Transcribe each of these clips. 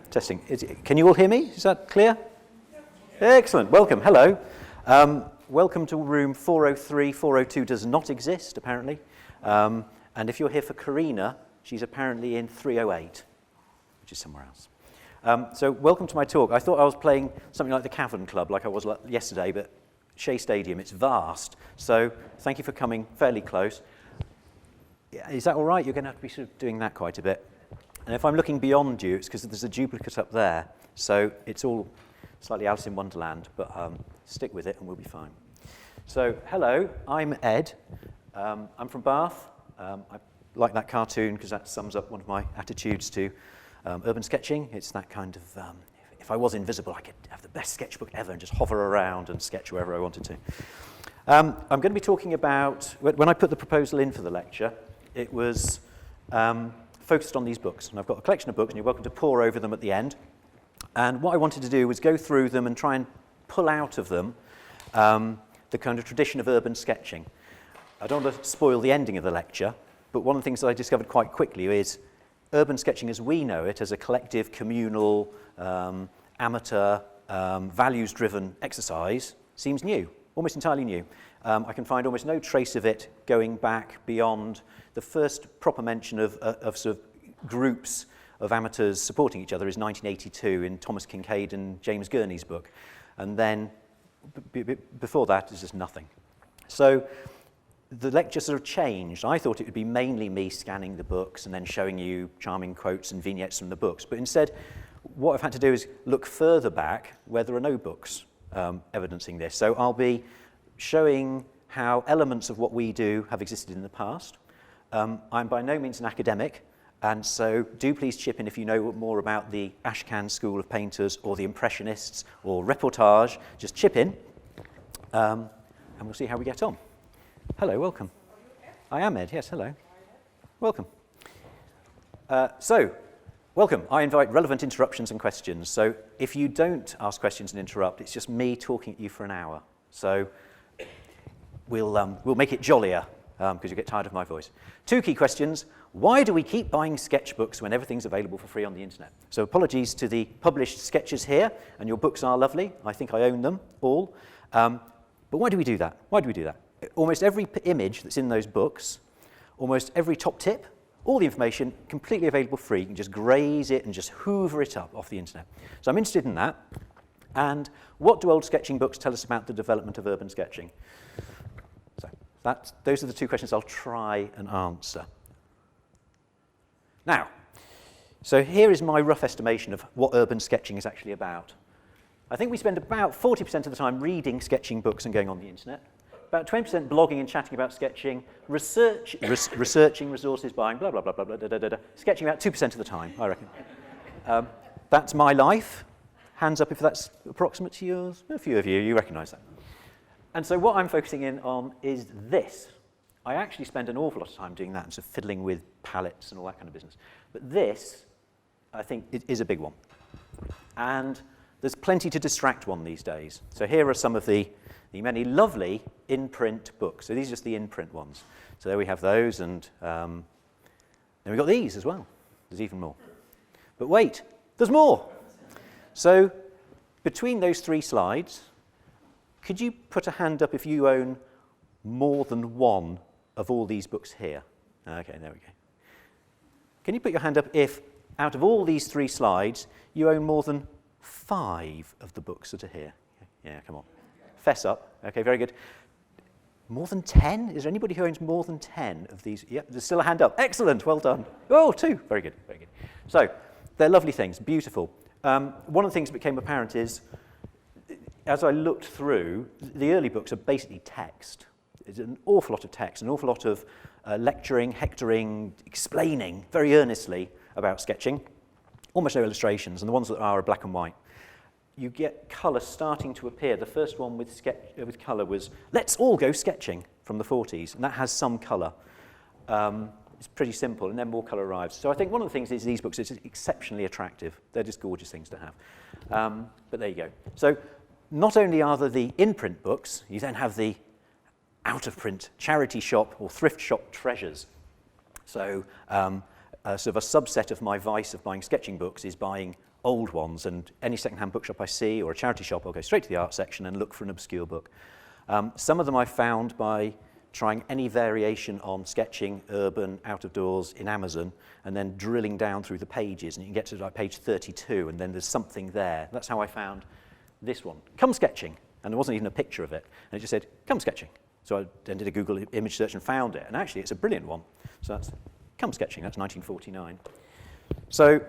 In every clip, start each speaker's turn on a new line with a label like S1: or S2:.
S1: Testing. Can you all hear me? Is that clear? Excellent. Welcome. Hello. Welcome to room 403. 402 does not exist, apparently. And if you're here for Karina, she's apparently in 308, which is somewhere else. So welcome to my talk. I thought I was playing something like the Cavern Club, like I was yesterday, but Shea Stadium, it's vast. So thank you for coming fairly close. Is that all right? You're going to have to be sort of doing that quite a bit. And if I'm looking beyond you, it's because there's a duplicate up there. So it's all slightly Alice in Wonderland, but stick with it and we'll be fine. So hello, I'm Ed. I'm from Bath. I like that cartoon because that sums up one of my attitudes to urban sketching. It's that kind of, if I was invisible, I could have the best sketchbook ever and just hover around and sketch wherever I wanted to. I'm going to be talking about, when I put the proposal in for the lecture, it was focused on these books. And I've got a collection of books, and you're welcome to pore over them at the end. And what I wanted to do was go through them and try and pull out of them the kind of tradition of urban sketching. I don't want to spoil the ending of the lecture, but one of the things that I discovered quite quickly is urban sketching as we know it, as a collective, communal, amateur, values-driven exercise, seems new, almost entirely new. I can find almost no trace of it going back beyond the first proper mention of sort of groups of amateurs supporting each other is 1982 in Thomas Kincaid and James Gurney's book. And then before that is just nothing. So the lecture sort of changed. I thought it would be mainly me scanning the books and then showing you charming quotes and vignettes from the books. But instead, what I've had to do is look further back where there are no books evidencing this. So I'll be showing how elements of what we do have existed in the past. I'm by no means an academic, and so do please chip in if you know more about the Ashcan School of Painters or the Impressionists or Reportage. Just chip in, and we'll see how we get on. Hello, welcome. I am Ed, yes, hello. Welcome. Welcome. I invite relevant interruptions and questions. So if you don't ask questions and interrupt, it's just me talking at you for an hour. So we'll make it jollier because you get tired of my voice. Two key questions. Why do we keep buying sketchbooks when everything's available for free on the internet? So apologies to the published sketches here, and your books are lovely. I think I own them all. But why do we do that? Why do we do that? Almost every image that's in those books, almost every top tip, all the information completely available free. You can just graze it and just hoover it up off the internet. So I'm interested in that. And what do old sketching books tell us about the development of urban sketching? So those are the two questions I'll try and answer. Now, so here is my rough estimation of what urban sketching is actually about. I think we spend about 40% of the time reading sketching books and going on the internet, about 20% blogging and chatting about sketching, researching resources, buying, blah, blah, blah, blah, blah, da, da, da, da. Sketching about 2% of the time, I reckon. That's my life. Hands up if that's approximate to yours. A few of you, you recognise that. And so what I'm focusing in on is this. I actually spend an awful lot of time doing that and sort of fiddling with palettes and all that kind of business. But this, I think, is a big one. And there's plenty to distract one these days. So here are some of the many lovely in-print books. So these are just the in-print ones. So there we have those, and then we've got these as well. There's even more. But wait, there's more. So between those three slides, could you put a hand up if you own more than one of all these books here? Okay, there we go. Can you put your hand up if, out of all these three slides, you own more than 5 of the books that are here? Yeah, come on. Fess up. Okay, very good. More than 10? Is there anybody who owns more than 10 of these? Yeah, there's still a hand up. Excellent, well done. Oh, 2. Very good, very good. So, they're lovely things, beautiful. One of the things that became apparent is, as I looked through, the early books are basically text. There's an awful lot of text, an awful lot of lecturing, hectoring, explaining very earnestly about sketching. Almost no illustrations, and the ones that are black and white. You get colour starting to appear. The first one with colour was Let's All Go Sketching from the 40s, and that has some colour. It's pretty simple, and then more colour arrives. So I think one of the things is these books are exceptionally attractive. They're just gorgeous things to have. But there you go. So not only are there the in-print books, you then have the out-of-print charity shop or thrift shop treasures. So sort of a subset of my vice of buying sketching books is buying old ones, and any second-hand bookshop I see or a charity shop, I'll go straight to the art section and look for an obscure book. Some of them I found by trying any variation on sketching, urban, out of doors in Amazon, and then drilling down through the pages, and you can get to like page 32, and then there's something there. That's how I found this one. Come sketching, and there wasn't even a picture of it, and it just said, come sketching. So I then did a Google image search and found it, and actually it's a brilliant one. So that's Come Sketching, that's 1949. So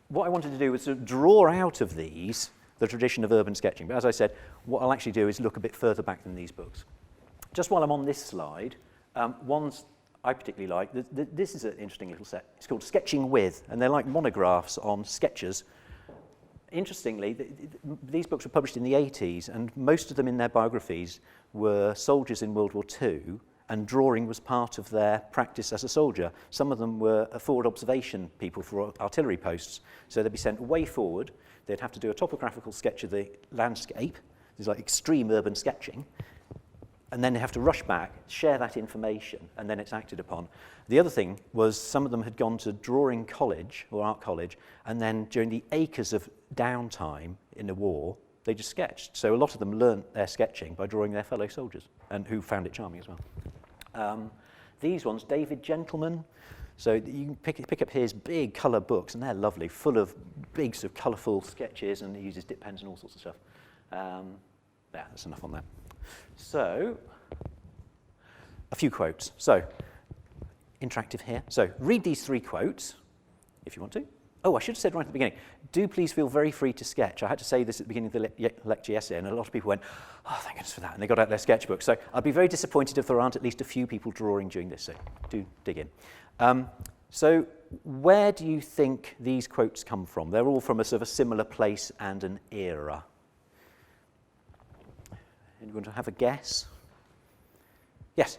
S1: what I wanted to do was to draw out of these the tradition of urban sketching. But as I said, what I'll actually do is look a bit further back than these books. Just while I'm on this slide, ones I particularly like, this is an interesting little set. It's called Sketching With, and they're like monographs on sketchers. Interestingly, these books were published in the 80s, and most of them in their biographies were soldiers in World War II, and drawing was part of their practice as a soldier. Some of them were forward observation people for artillery posts, so they'd be sent way forward. They'd have to do a topographical sketch of the landscape. There's like extreme urban sketching. And then they have to rush back, share that information, and then it's acted upon. The other thing was some of them had gone to drawing college or art college, and then during the acres of downtime in the war, they just sketched. So a lot of them learnt their sketching by drawing their fellow soldiers, and who found it charming as well. These ones, David Gentleman. So you can pick up his big colour books, and they're lovely, full of big sort of colourful sketches, and he uses dip pens and all sorts of stuff. Yeah, that's enough on that. So, a few quotes. So, interactive here. So, read these 3 quotes, if you want to. Oh, I should have said right at the beginning, do please feel very free to sketch. I had to say this at the beginning of the lecture yesterday, and a lot of people went, oh, thank goodness for that, and they got out their sketchbook. So, I'll be very disappointed if there aren't at least a few people drawing during this, so do dig in. So, where do you think these quotes come from? They're all from a sort of a similar place and an era. Anyone have a guess? Yes?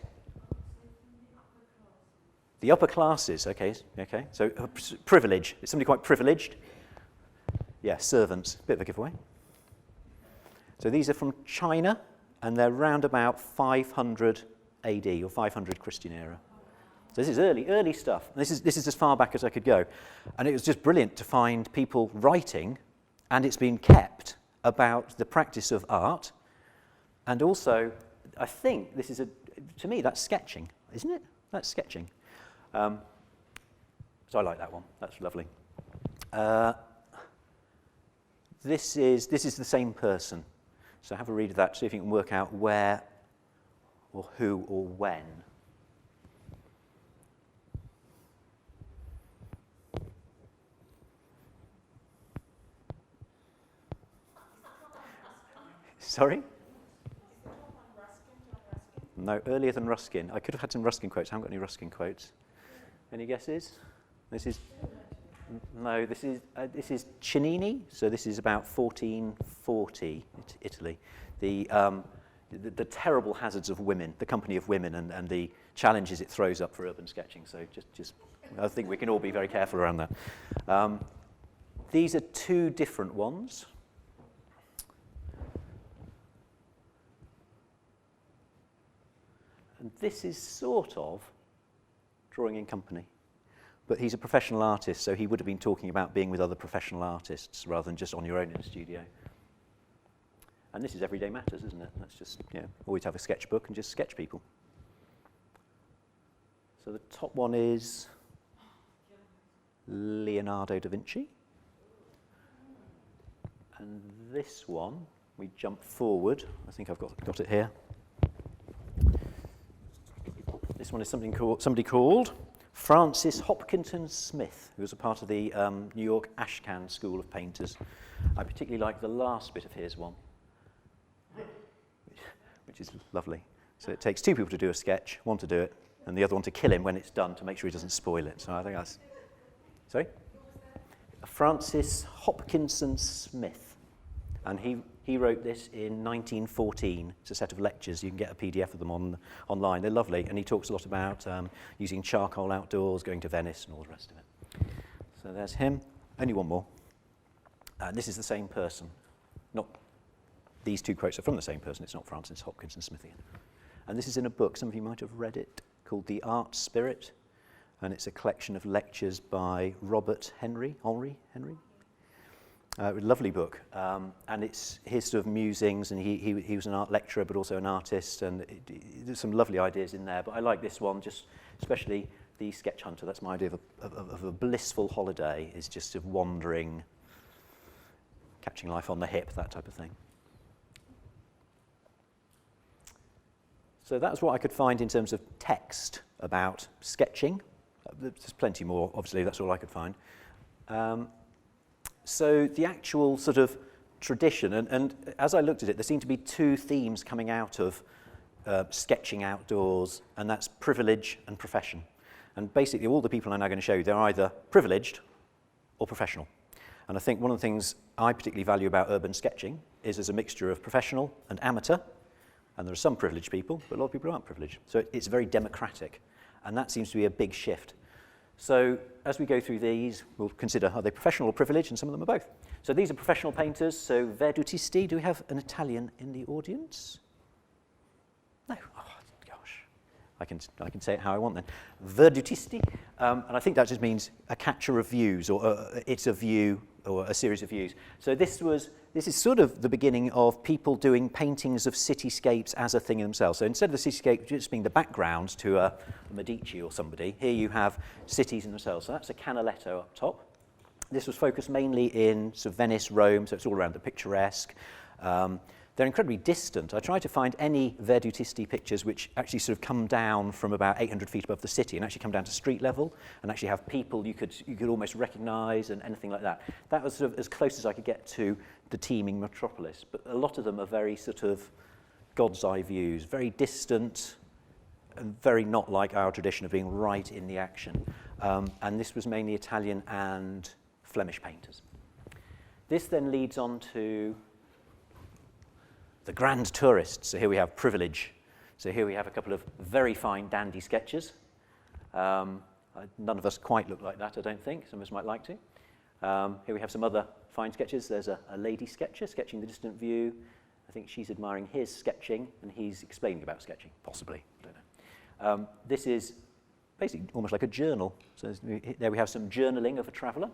S1: The upper classes, okay. So privilege, is somebody quite privileged? Yeah, servants, bit of a giveaway. So these are from China, and they're round about 500 AD, or 500 Christian era. So this is early stuff. And this is as far back as I could go. And it was just brilliant to find people writing, and it's been kept, about the practice of art. And also, I think this is to me, that's sketching, isn't it? That's sketching. So I like that one. That's lovely. This is the same person. So have a read of that, see if you can work out where or who or when. Sorry? No, earlier than Ruskin. I could have had some Ruskin quotes. I haven't got any Ruskin quotes. Any guesses? This is Cennini. So this is about 1440, Italy. The terrible hazards of women, the company of women, and the challenges it throws up for urban sketching. So just I think we can all be very careful around that. These are 2 different ones. And this is sort of drawing in company. But he's a professional artist, so he would have been talking about being with other professional artists rather than just on your own in a studio. And this is everyday matters, isn't it? That's just, always have a sketchbook and just sketch people. So the top one is Leonardo da Vinci. And this one, we jump forward. I think I've got it here. This one is somebody called Francis Hopkinson Smith, who was a part of the New York Ashcan School of Painters. I particularly like the last bit of his one, which is lovely. So it takes 2 people to do a sketch, one to do it, and the other one to kill him when it's done to make sure he doesn't spoil it. So I think that's... Sorry? Francis Hopkinson Smith. And he wrote this in 1914. It's a set of lectures. You can get a PDF of them online. They're lovely. And he talks a lot about using charcoal outdoors, going to Venice, and all the rest of it. So there's him. Only one more. And this is the same person. Not these 2 quotes are from the same person. It's not Francis Hopkinson Smith again. And this is in a book. Some of you might have read it, called The Art Spirit. and it's a collection of lectures by Robert Henry. A lovely book, and it's his sort of musings, and he was an art lecturer but also an artist, and there's some lovely ideas in there. But I like this one, just especially the sketch hunter. That's my idea of a blissful holiday, is just sort of wandering, catching life on the hip, that type of thing. So that's what I could find in terms of text about sketching. There's plenty more, obviously, that's all I could find. So the actual sort of tradition, and as I looked at it, there seemed to be two themes coming out of sketching outdoors, and that's privilege and profession. And basically all the people I'm now going to show you, they're either privileged or professional. And I think one of the things I particularly value about urban sketching is there's a mixture of professional and amateur, and there are some privileged people, but a lot of people aren't privileged. So it's very democratic, and that seems to be a big shift. So as we go through these, we'll consider, are they professional or privileged, and some of them are both. So these are professional painters, so verdutisti. Do we have an Italian in the audience? No, oh gosh, I can say it how I want then. Verdutisti, and I think that just means a catcher of views, or it's a view, or a series of views. So this is sort of the beginning of people doing paintings of cityscapes as a thing in themselves. So instead of the cityscape just being the background to a Medici or somebody, here you have cities in themselves. So that's a canaletto up top. This was focused mainly in sort of Venice, Rome, so it's all around the picturesque. They're incredibly distant. I tried to find any verdutisti pictures which actually sort of come down from about 800 feet above the city and actually come down to street level and actually have people you could almost recognise and anything like that. That was sort of as close as I could get to the teeming metropolis. But a lot of them are very sort of God's eye views, very distant and very not like our tradition of being right in the action. And this was mainly Italian and Flemish painters. This then leads on to the grand tourists. So here we have privilege. So here we have a couple of very fine dandy sketches. None of us quite look like that, I don't think. Some of us might like to. Here we have some other fine sketches. There's a lady sketcher sketching the distant view. I think she's admiring his sketching, and he's explaining about sketching, possibly. I don't know. This is basically almost like a journal. So there we have some journaling of a traveller.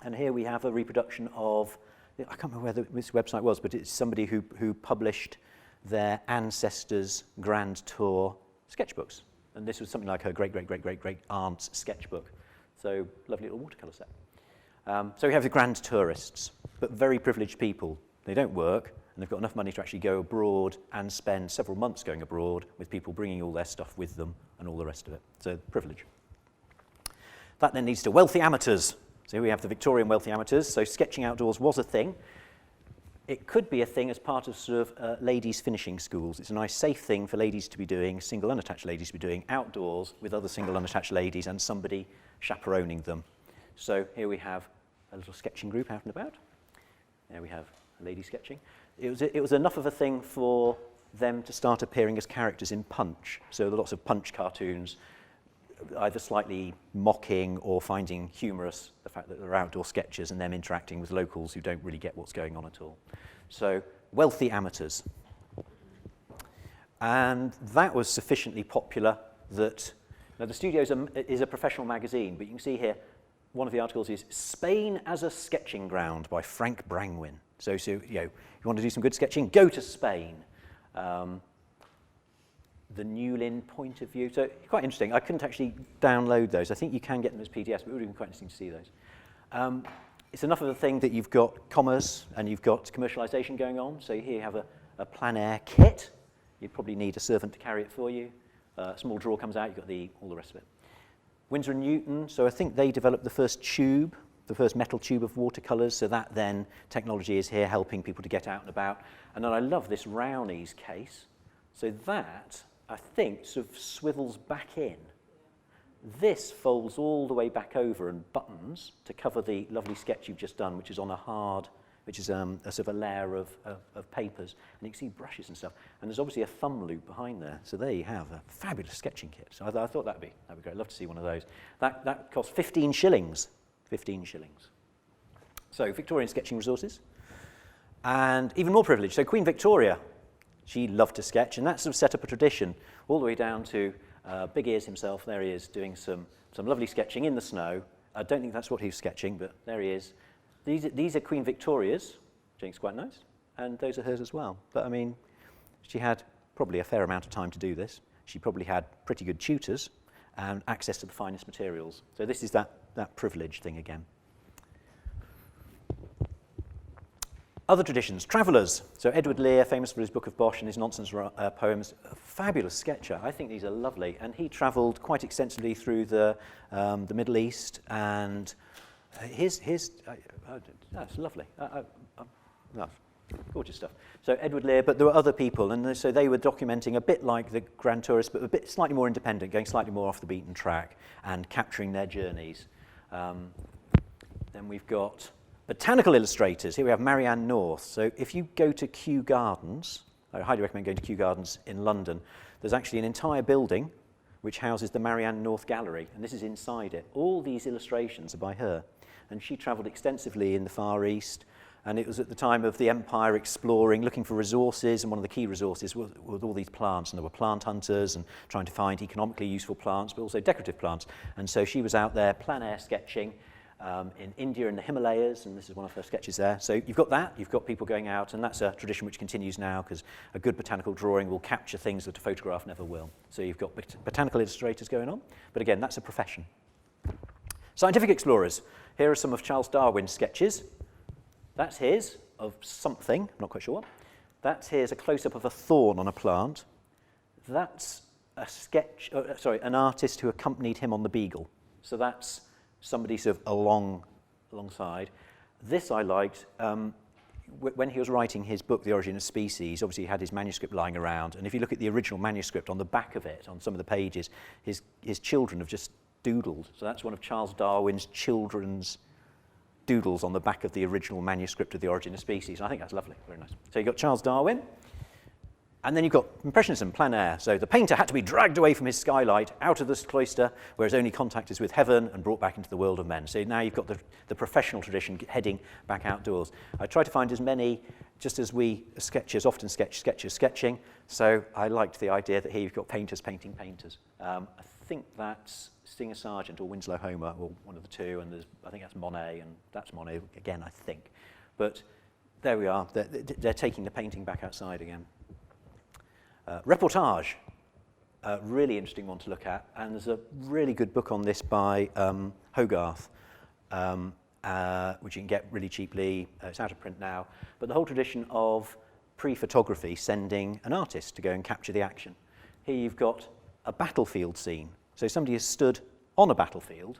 S1: And here we have a reproduction of, I can't remember where this website was, but it's somebody who published their ancestors' grand tour sketchbooks. And this was something like her great-great-great-great-great-aunt's sketchbook. So lovely little watercolour set. So we have the grand tourists, but very privileged people. They don't work, and they've got enough money to actually go abroad and spend several months going abroad with people bringing all their stuff with them and all the rest of it. So privilege. That then leads to wealthy amateurs. So here we have the Victorian wealthy amateurs. So sketching outdoors was a thing. It could be a thing as part of sort of ladies' finishing schools. It's a nice safe thing for ladies to be doing, single unattached ladies to be doing outdoors with other single unattached ladies and somebody chaperoning them. So here we have a little sketching group out and about. There we have a lady sketching. It was enough of a thing for them to start appearing as characters in Punch. So there are lots of Punch cartoons, either slightly mocking or finding humorous the fact that they're outdoor sketches and them interacting with locals who don't really get what's going on at all. So wealthy amateurs. And that was sufficiently popular that, now the Studio is a professional magazine, but you can see here, one of the articles is Spain as a Sketching Ground by Frank Brangwyn. So you know, you want to do some good sketching, go to Spain. The Newlyn point of view. So quite interesting. I couldn't actually download those. I think you can get them as PDFs, but it would have been quite interesting to see those. It's enough of a thing that you've got commerce and you've got commercialization going on. So here you have a plein air kit. You'd probably need a servant to carry it for you. A small drawer comes out, you've got all the rest of it. Winsor & Newton, so I think they developed the first tube, the first metal tube of watercolours, so that then technology is here helping people to get out and about. And then I love this Rowney's case. So that, I think, sort of swivels back in. This folds all the way back over and buttons to cover the lovely sketch you've just done, which is on a hard, which is a sort of a layer of papers. And you can see brushes and stuff. And there's obviously a thumb loop behind there. So there you have a fabulous sketching kit. So I thought that'd be great. I'd love to see one of those. That cost 15 shillings. 15 shillings. So Victorian sketching resources. And even more privileged. So Queen Victoria, she loved to sketch, and that sort of set up a tradition all the way down to Big ears himself, there he is, doing some lovely sketching in the snow. I don't think that's what he was sketching, but there he is. These are Queen Victoria's, which I think is quite nice, and those are hers as well. But I mean, she had probably a fair amount of time to do this. She probably had pretty good tutors and access to the finest materials. So this is that privilege thing again. Other traditions, travellers. So Edward Lear, famous for his Book of Bosh and his nonsense poems, a fabulous sketcher. I think these are lovely. And he travelled quite extensively through the Middle East, and that's lovely. Gorgeous stuff. So Edward Lear, but there were other people, and so they were documenting a bit like the Grand Tourist, but a bit slightly more independent, going slightly more off the beaten track and capturing their journeys. Then we've got botanical illustrators. Here we have Marianne North. So if you go to Kew Gardens, I highly recommend going to Kew Gardens in London, there's actually an entire building which houses the Marianne North Gallery, and this is inside it. All these illustrations are by her, and she travelled extensively in the Far East, and it was at the time of the Empire exploring, looking for resources, and one of the key resources was all these plants, and there were plant hunters and trying to find economically useful plants, but also decorative plants. And so she was out there plein air sketching, in India and the Himalayas, and this is one of her sketches there. So you've got that, you've got people going out, and that's a tradition which continues now because a good botanical drawing will capture things that a photograph never will. So you've got botanical illustrators going on, but again, that's a profession. Scientific explorers. Here are some of Charles Darwin's sketches. That's his, of something, I'm not quite sure what. That's his, a close-up of a thorn on a plant. That's a sketch, an artist who accompanied him on the Beagle. So that's somebody sort of alongside. This I liked. When he was writing his book, The Origin of Species, obviously he had his manuscript lying around, and if you look at the original manuscript, on the back of it, on some of the pages, his children have just doodled. So that's one of Charles Darwin's children's doodles on the back of the original manuscript of The Origin of Species. I think that's lovely, very nice. So you've got Charles Darwin, and then you've got Impressionism, plein air. So the painter had to be dragged away from his skylight, out of this cloister, where his only contact is with heaven, and brought back into the world of men. So now you've got the professional tradition heading back outdoors. I try to find as many, just as we sketchers often sketchers sketching. So I liked the idea that here you've got painters painting painters. I think that's Singer Sargent or Winslow Homer, or one of the two, and I think that's Monet, and that's Monet again, I think. But there we are. They're taking the painting back outside again. Reportage, a really interesting one to look at, and there's a really good book on this by Hogarth, which you can get really cheaply. It's out of print now, but the whole tradition of pre-photography, sending an artist to go and capture the action. Here you've got a battlefield scene. So somebody has stood on a battlefield.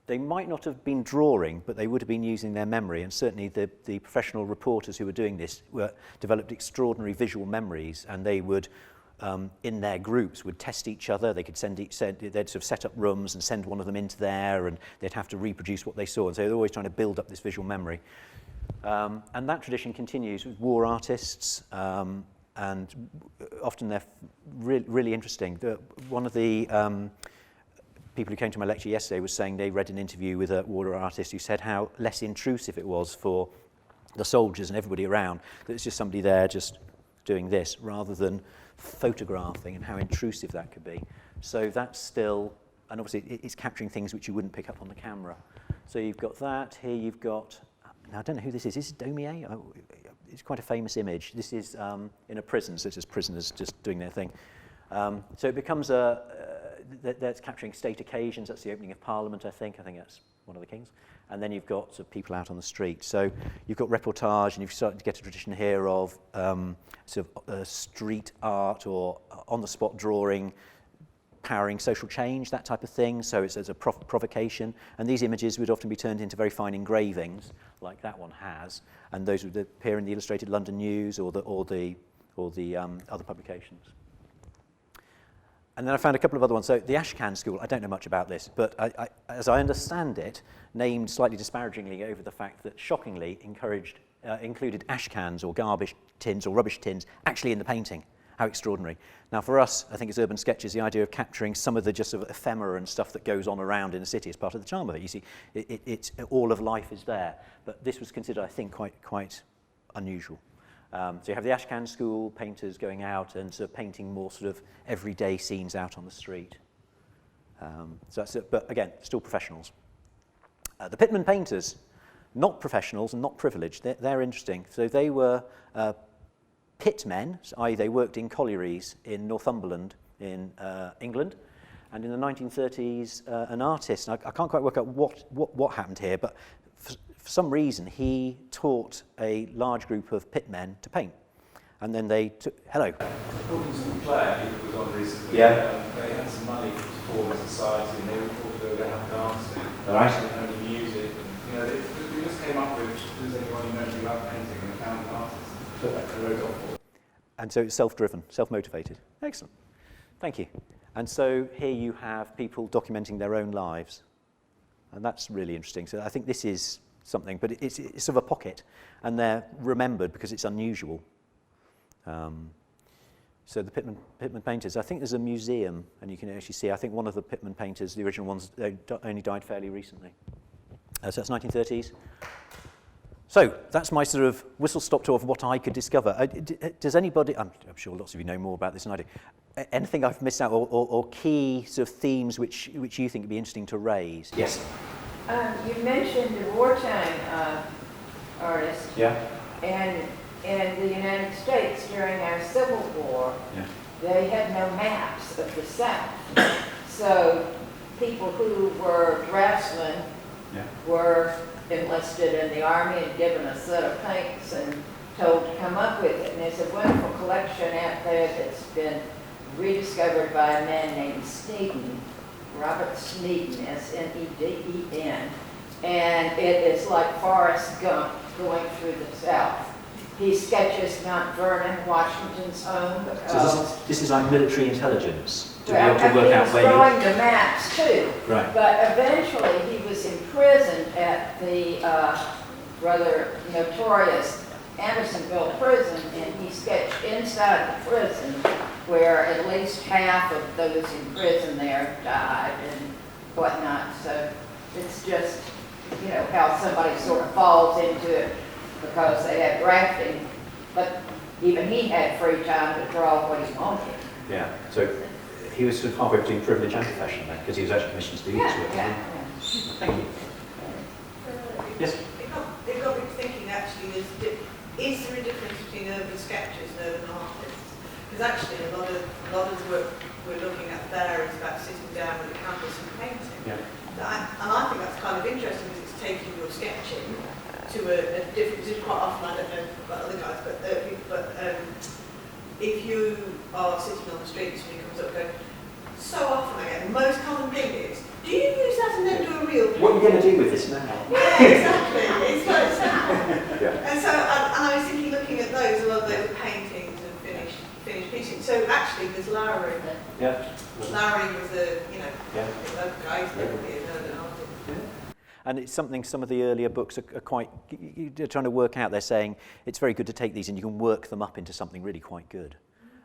S1: They might not have been drawing, but they would have been using their memory, and certainly the professional reporters who were doing this developed extraordinary visual memories, and they would, in their groups, would test each other. They could they'd sort of set up rooms and send one of them into there, and they'd have to reproduce what they saw, and so they're always trying to build up this visual memory. And that tradition continues with war artists, and often they're really interesting. One of the people who came to my lecture yesterday was saying they read an interview with a war artist who said how less intrusive it was for the soldiers and everybody around, that it's just somebody there just doing this rather than photographing, and how intrusive that could be. So that's still, and obviously it's capturing things which you wouldn't pick up on the camera. So you've got that. Here you've got, now I don't know who this is. Is it Daumier? Oh, it's quite a famous image. This is in a prison, so it's just prisoners just doing their thing. So it becomes that's capturing state occasions. That's the opening of Parliament, I think. I think that's one of the kings. And then you've got sort of people out on the street. So you've got reportage, and you've started to get a tradition here of street art or on-the-spot drawing, powering social change, that type of thing. So it's as a provocation. And these images would often be turned into very fine engravings, like that one has. And those would appear in the Illustrated London News or the other publications. And then I found a couple of other ones. So the Ashcan School, I don't know much about this, but as I understand it, named slightly disparagingly over the fact that shockingly included ash cans or garbage tins or rubbish tins actually in the painting. How extraordinary. Now for us, I think as urban sketchers, the idea of capturing some of the just sort of ephemera and stuff that goes on around in the city is part of the charm of it. You see, it's all of life is there. But this was considered, I think, quite unusual. So you have the Ashcan School painters going out and sort of painting more sort of everyday scenes out on the street. So that's it, but again, still professionals. The Pittman Painters, not professionals and not privileged. They're interesting. So they were pitmen, i.e. they worked in collieries in Northumberland in England. And in the 1930s, an artist, and I can't quite work out what happened here, but for some reason he taught a large group of pitmen to paint. And then they took, hello.
S2: According to the play that was on recently,
S1: Yeah.
S2: They had some money to form a society and they thought they were going to have dancing.
S1: Right.
S2: And only music. And, they just came up with, does anyone who knows anything about painting, and they found an artist. They wrote off for it.
S1: And so it's self-driven, self-motivated. Excellent. Thank you. And so here you have people documenting their own lives. And that's really interesting. So I think this is something, but it's sort of a pocket. And they're remembered because it's unusual. So the Pittman Painters, I think there's a museum, and you can actually see, I think one of the Pittman Painters, the original ones, they only died fairly recently. So that's 1930s. So that's my sort of whistle-stop tour of what I could discover. Does anybody, I'm sure lots of you know more about this than I do, anything I've missed out, or key sort of themes which you think would be interesting to raise? Yes?
S3: You mentioned the wartime artist.
S1: Yeah.
S3: And in the United States during our Civil War,
S1: Yeah.
S3: they had no maps of the South. So people who were draftsmen were enlisted in the Army and given a set of paints and told to come up with it. And there's a wonderful collection out there that's been rediscovered by a man named Sneeden, Robert Sneeden, S-N-E-D-E-N. And it is like Forrest Gump going through the South. He sketches Mount Vernon, Washington's home.
S1: So this is like military intelligence to
S3: Well,
S1: be able to work out where
S3: he was drawing the maps too.
S1: Right.
S3: But eventually he was imprisoned at the rather notorious Andersonville prison, and he sketched inside the prison where at least half of those in prison there died and whatnot. So it's just, how somebody sort of falls into it because they had drafting, but even he had free time to draw what he wanted.
S1: Yeah, so he was sort of halfway between privilege and profession then, because he was actually commissioned to do this work.
S3: Yeah.
S1: Thank you. Yes?
S4: It got me thinking actually, is there a difference between urban sketchers and urban artists? Because actually a lot of the work we're looking at there is about sitting down with a canvas and painting.
S1: Yeah.
S4: And I think that's kind of interesting because it's taking your sketching to a different, because quite often, I don't know about other guys, but if you are sitting on the street and somebody comes up and goes, so often I get, the most common thing is, do you use that and then do a real painting?
S1: What are you going to do with this now?
S4: Yeah, exactly. It's like that.
S1: Yeah.
S4: And so, and I was thinking, looking at those, a lot of those paintings and finished pieces. So actually, there's Lowry.
S1: Yeah.
S4: Lowry was a,
S1: Yeah.
S4: a guy who's never been an artist.
S1: Yeah. And it's something some of the earlier books are quite, they're trying to work out. They're saying it's very good to take these and you can work them up into something really quite good.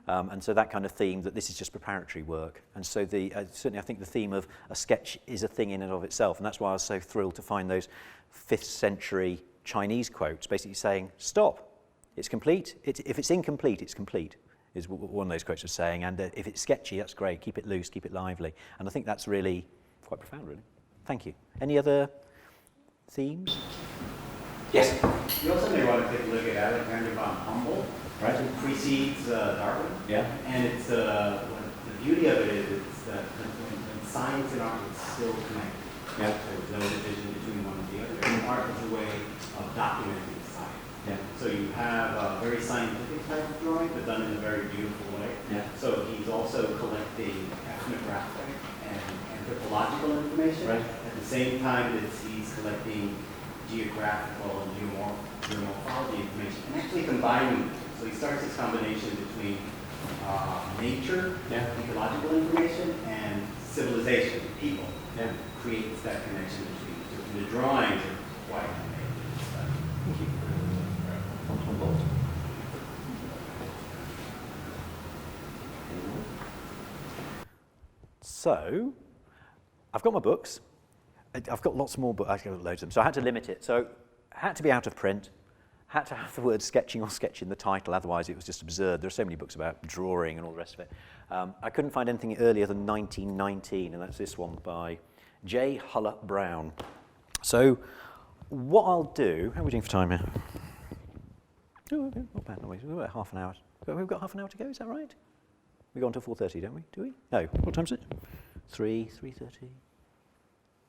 S1: And so that kind of theme, that this is just preparatory work. And so certainly I think the theme of a sketch is a thing in and of itself. And that's why I was so thrilled to find those 5th century Chinese quotes basically saying, stop, it's complete. If it's incomplete, it's complete, is what one of those quotes was saying. And if it's sketchy, that's great. Keep it loose, keep it lively. And I think that's really quite profound, really. Thank you. Any other themes? Yes?
S5: You also may want to take a look at Alexander von Humboldt, right? It precedes Darwin.
S1: Yeah.
S5: And it's the beauty of it is it's when science and art is still connected.
S1: Yeah.
S5: There's no division between one and the other. And art is a way of documenting science.
S1: Yeah.
S5: So you have a very scientific type of drawing, but done in a very beautiful way.
S1: Yeah.
S5: So he's also collecting ethnographic and anthropological information.
S1: Right.
S5: At the same time, he's collecting geographical and geomorphology information, and actually combining them. So he starts this combination between nature, ecological information, and civilization, people.
S1: Yeah.
S5: Creates that connection between the two. And the drawings are quite amazing.
S1: Thank you. Von Humboldt. So, I've got my books. I've got lots more books. I've got loads of them. So I had to limit it. So, had to be out of print. had to have the word sketching or sketch in the title, otherwise it was just absurd. There are so many books about drawing and all the rest of it. I couldn't find anything earlier than 1919, and that's this one by J. Huller Brown. So what I'll do, how are we doing for time here? Oh, okay, not bad, we've got half an hour. We've got half an hour to go, is that right? We go on to 4:30, don't we? Do we? No, what time is it? 3:30?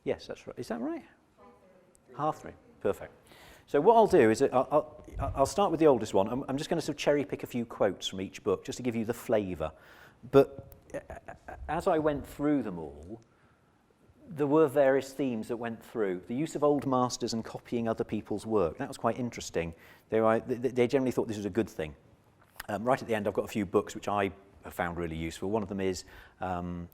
S1: Yes, that's right. Is that right? 3:30. Perfect. So what I'll do is I'll start with the oldest one. I'm just going to sort of cherry pick a few quotes from each book just to give you the flavour. But as I went through them all, there were various themes that went through. The use of old masters and copying other people's work. That was quite interesting. They generally thought this was a good thing. Right at the end, I've got a few books which I have found really useful. One of them is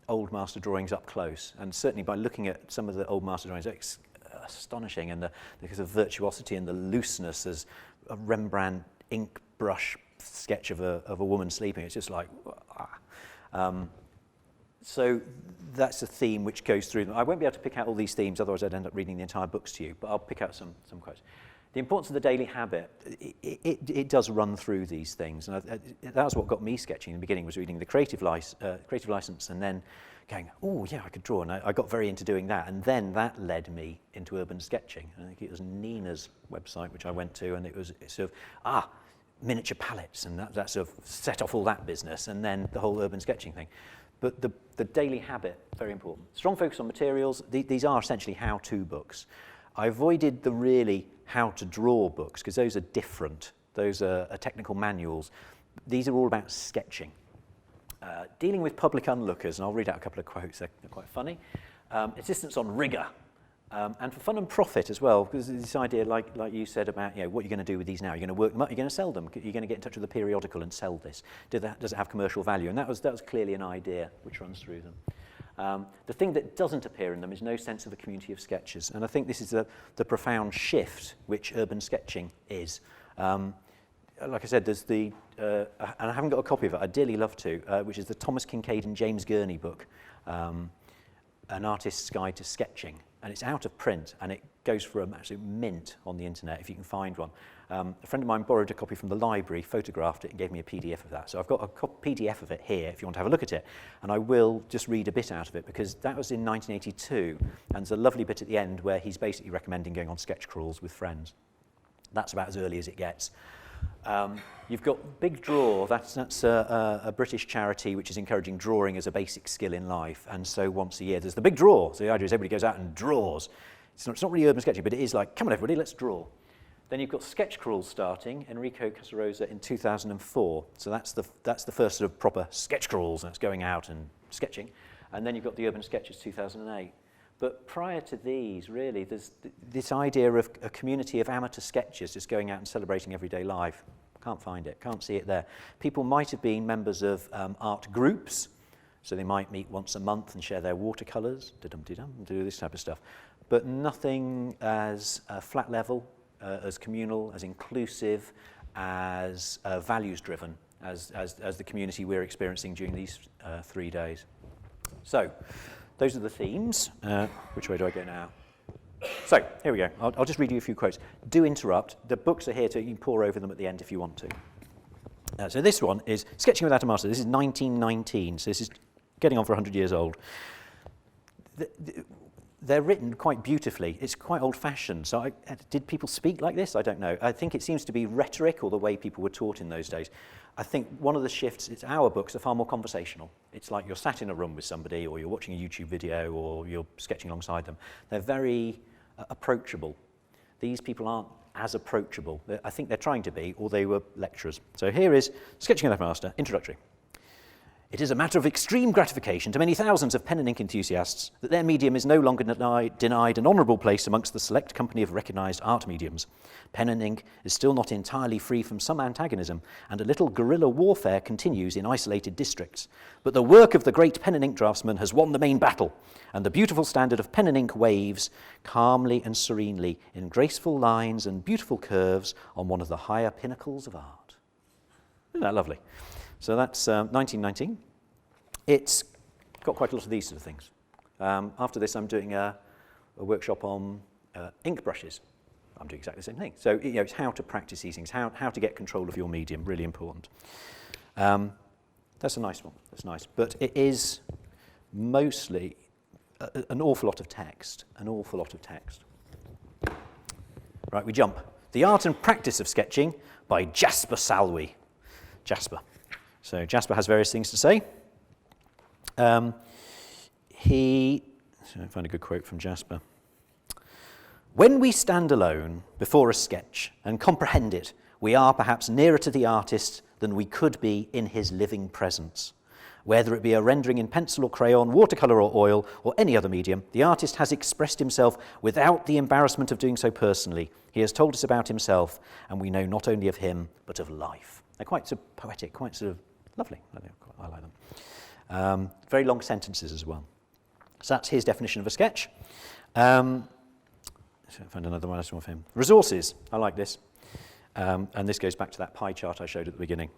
S1: Old Master Drawings Up Close. And certainly by looking at some of the Old Master Drawings, it's astonishing. And because of virtuosity and the looseness, as a Rembrandt ink brush sketch of a woman sleeping, it's just like, so that's a theme which goes through them. I won't be able to pick out all these themes, otherwise I'd end up reading the entire books to you, but I'll pick out some quotes. The importance of the daily habit, it does run through these things. And that was what got me sketching in the beginning, was reading the Creative License and then going, oh yeah, I could draw. And I got very into doing that. And then that led me into urban sketching. I think it was Nina's website, which I went to, and it was sort of, miniature palettes, and that sort of set off all that business, and then the whole urban sketching thing. But the daily habit, very important. Strong focus on materials. These are essentially how-to books. I avoided the really how-to-draw books, because those are different. Those are technical manuals. These are all about sketching. Dealing with public onlookers, and I'll read out a couple of quotes, they're quite funny. Insistence on rigour, and for fun and profit as well, because this idea, like you said, about what you're going to do with these now. You're going to work them up, you're going to sell them, you're going to get in touch with the periodical and sell this. Does it have commercial value? And that was clearly an idea which runs through them. The thing that doesn't appear in them is no sense of a community of sketchers. And I think this is the profound shift which urban sketching is. Like I said, there's and I haven't got a copy of it, I'd dearly love to, which is the Thomas Kincaid and James Gurney book, An Artist's Guide to Sketching. And it's out of print, and it goes for an absolute mint on the internet if you can find one. A friend of mine borrowed a copy from the library, photographed it, and gave me a PDF of that. So I've got a PDF of it here if you want to have a look at it. And I will just read a bit out of it, because that was in 1982, and there's a lovely bit at the end where he's basically recommending going on sketch crawls with friends. That's about as early as it gets. You've got Big Draw, that's a British charity which is encouraging drawing as a basic skill in life, and so once a year there's the Big Draw. So the idea is everybody goes out and draws. It's not really urban sketching, but it is like, come on everybody, let's draw. Then you've got sketch crawls starting, Enrico Casarosa in 2004. So that's the first sort of proper sketch crawls, and it's going out and sketching. And then you've got the Urban Sketchers 2008. But prior to these, really, there's this idea of a community of amateur sketchers just going out and celebrating everyday life. Can't find it, can't see it there. People might have been members of art groups, so they might meet once a month and share their watercolours, do this type of stuff. But nothing as flat level, as communal, as inclusive, as values-driven as the community we're experiencing during these 3 days. So, those are the themes. Which way do I go now? So, here we go. I'll just read you a few quotes. Do interrupt. The books are here, you can pore over them at the end if you want to. So this one is Sketching Without a Master. This is 1919, so this is getting on for 100 years old. They're written quite beautifully. It's quite old-fashioned. So did people speak like this? I don't know. I think it seems to be rhetoric, or the way people were taught in those days. I think one of the shifts, our books are far more conversational. It's like you're sat in a room with somebody, or you're watching a YouTube video, or you're sketching alongside them. They're very approachable. These people aren't as approachable. I think they're trying to be, or they were lecturers. So here is Sketching Without a Master, introductory. It is a matter of extreme gratification to many thousands of pen and ink enthusiasts that their medium is no longer denied an honourable place amongst the select company of recognised art mediums. Pen and ink is still not entirely free from some antagonism, and a little guerrilla warfare continues in isolated districts. But the work of the great pen and ink draftsman has won the main battle, and the beautiful standard of pen and ink waves calmly and serenely in graceful lines and beautiful curves on one of the higher pinnacles of art. Isn't that lovely? So that's 1919. It's got quite a lot of these sort of things. After this, I'm doing a workshop on ink brushes. I'm doing exactly the same thing. So, you know, it's how to practice these things, how to get control of your medium, really important. That's a nice one, that's nice. But it is mostly an awful lot of text, Right, we jump. The Art and Practice of Sketching by Jasper Salwi. Jasper. So Jasper has various things to say. So I'll find a good quote from Jasper. When we stand alone before a sketch and comprehend it, we are perhaps nearer to the artist than we could be in his living presence. Whether it be a rendering in pencil or crayon, watercolour or oil, or any other medium, the artist has expressed himself without the embarrassment of doing so personally. He has told us about himself, and we know not only of him, but of life. They're quite sort of poetic, quite sort of lovely. I like them. Very long sentences as well. So that's his definition of a sketch. So I found another one of him. Resources. I like this. And this goes back to that pie chart I showed at the beginning.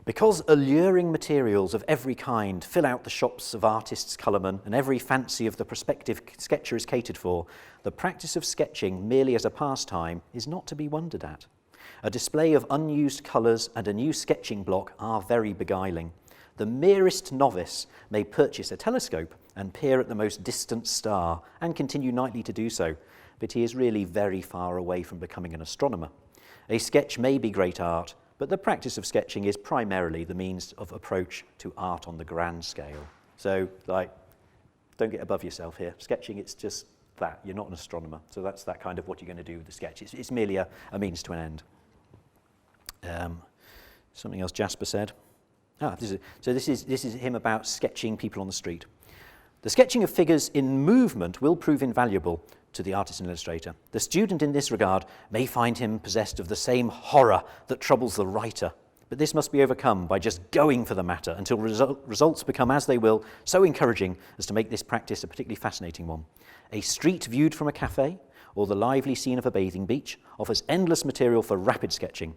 S1: Because alluring materials of every kind fill out the shops of artists, colourmen, and every fancy of the prospective sketcher is catered for, the practice of sketching merely as a pastime is not to be wondered at. A display of unused colours and a new sketching block are very beguiling. The merest novice may purchase a telescope and peer at the most distant star, and continue nightly to do so, but he is really very far away from becoming an astronomer. A sketch may be great art, but the practice of sketching is primarily the means of approach to art on the grand scale. So, like, don't get above yourself here. Sketching, it's just that. You're not an astronomer. So that's that kind of what you're going to do with the sketch. It's merely a means to an end. Something else Jasper said. This is him about sketching people on the street. The sketching of figures in movement will prove invaluable to the artist and illustrator. The student in this regard may find him possessed of the same horror that troubles the writer, but this must be overcome by just going for the matter until results become, as they will, so encouraging as to make this practice a particularly fascinating one. A street viewed from a cafe or the lively scene of a bathing beach offers endless material for rapid sketching.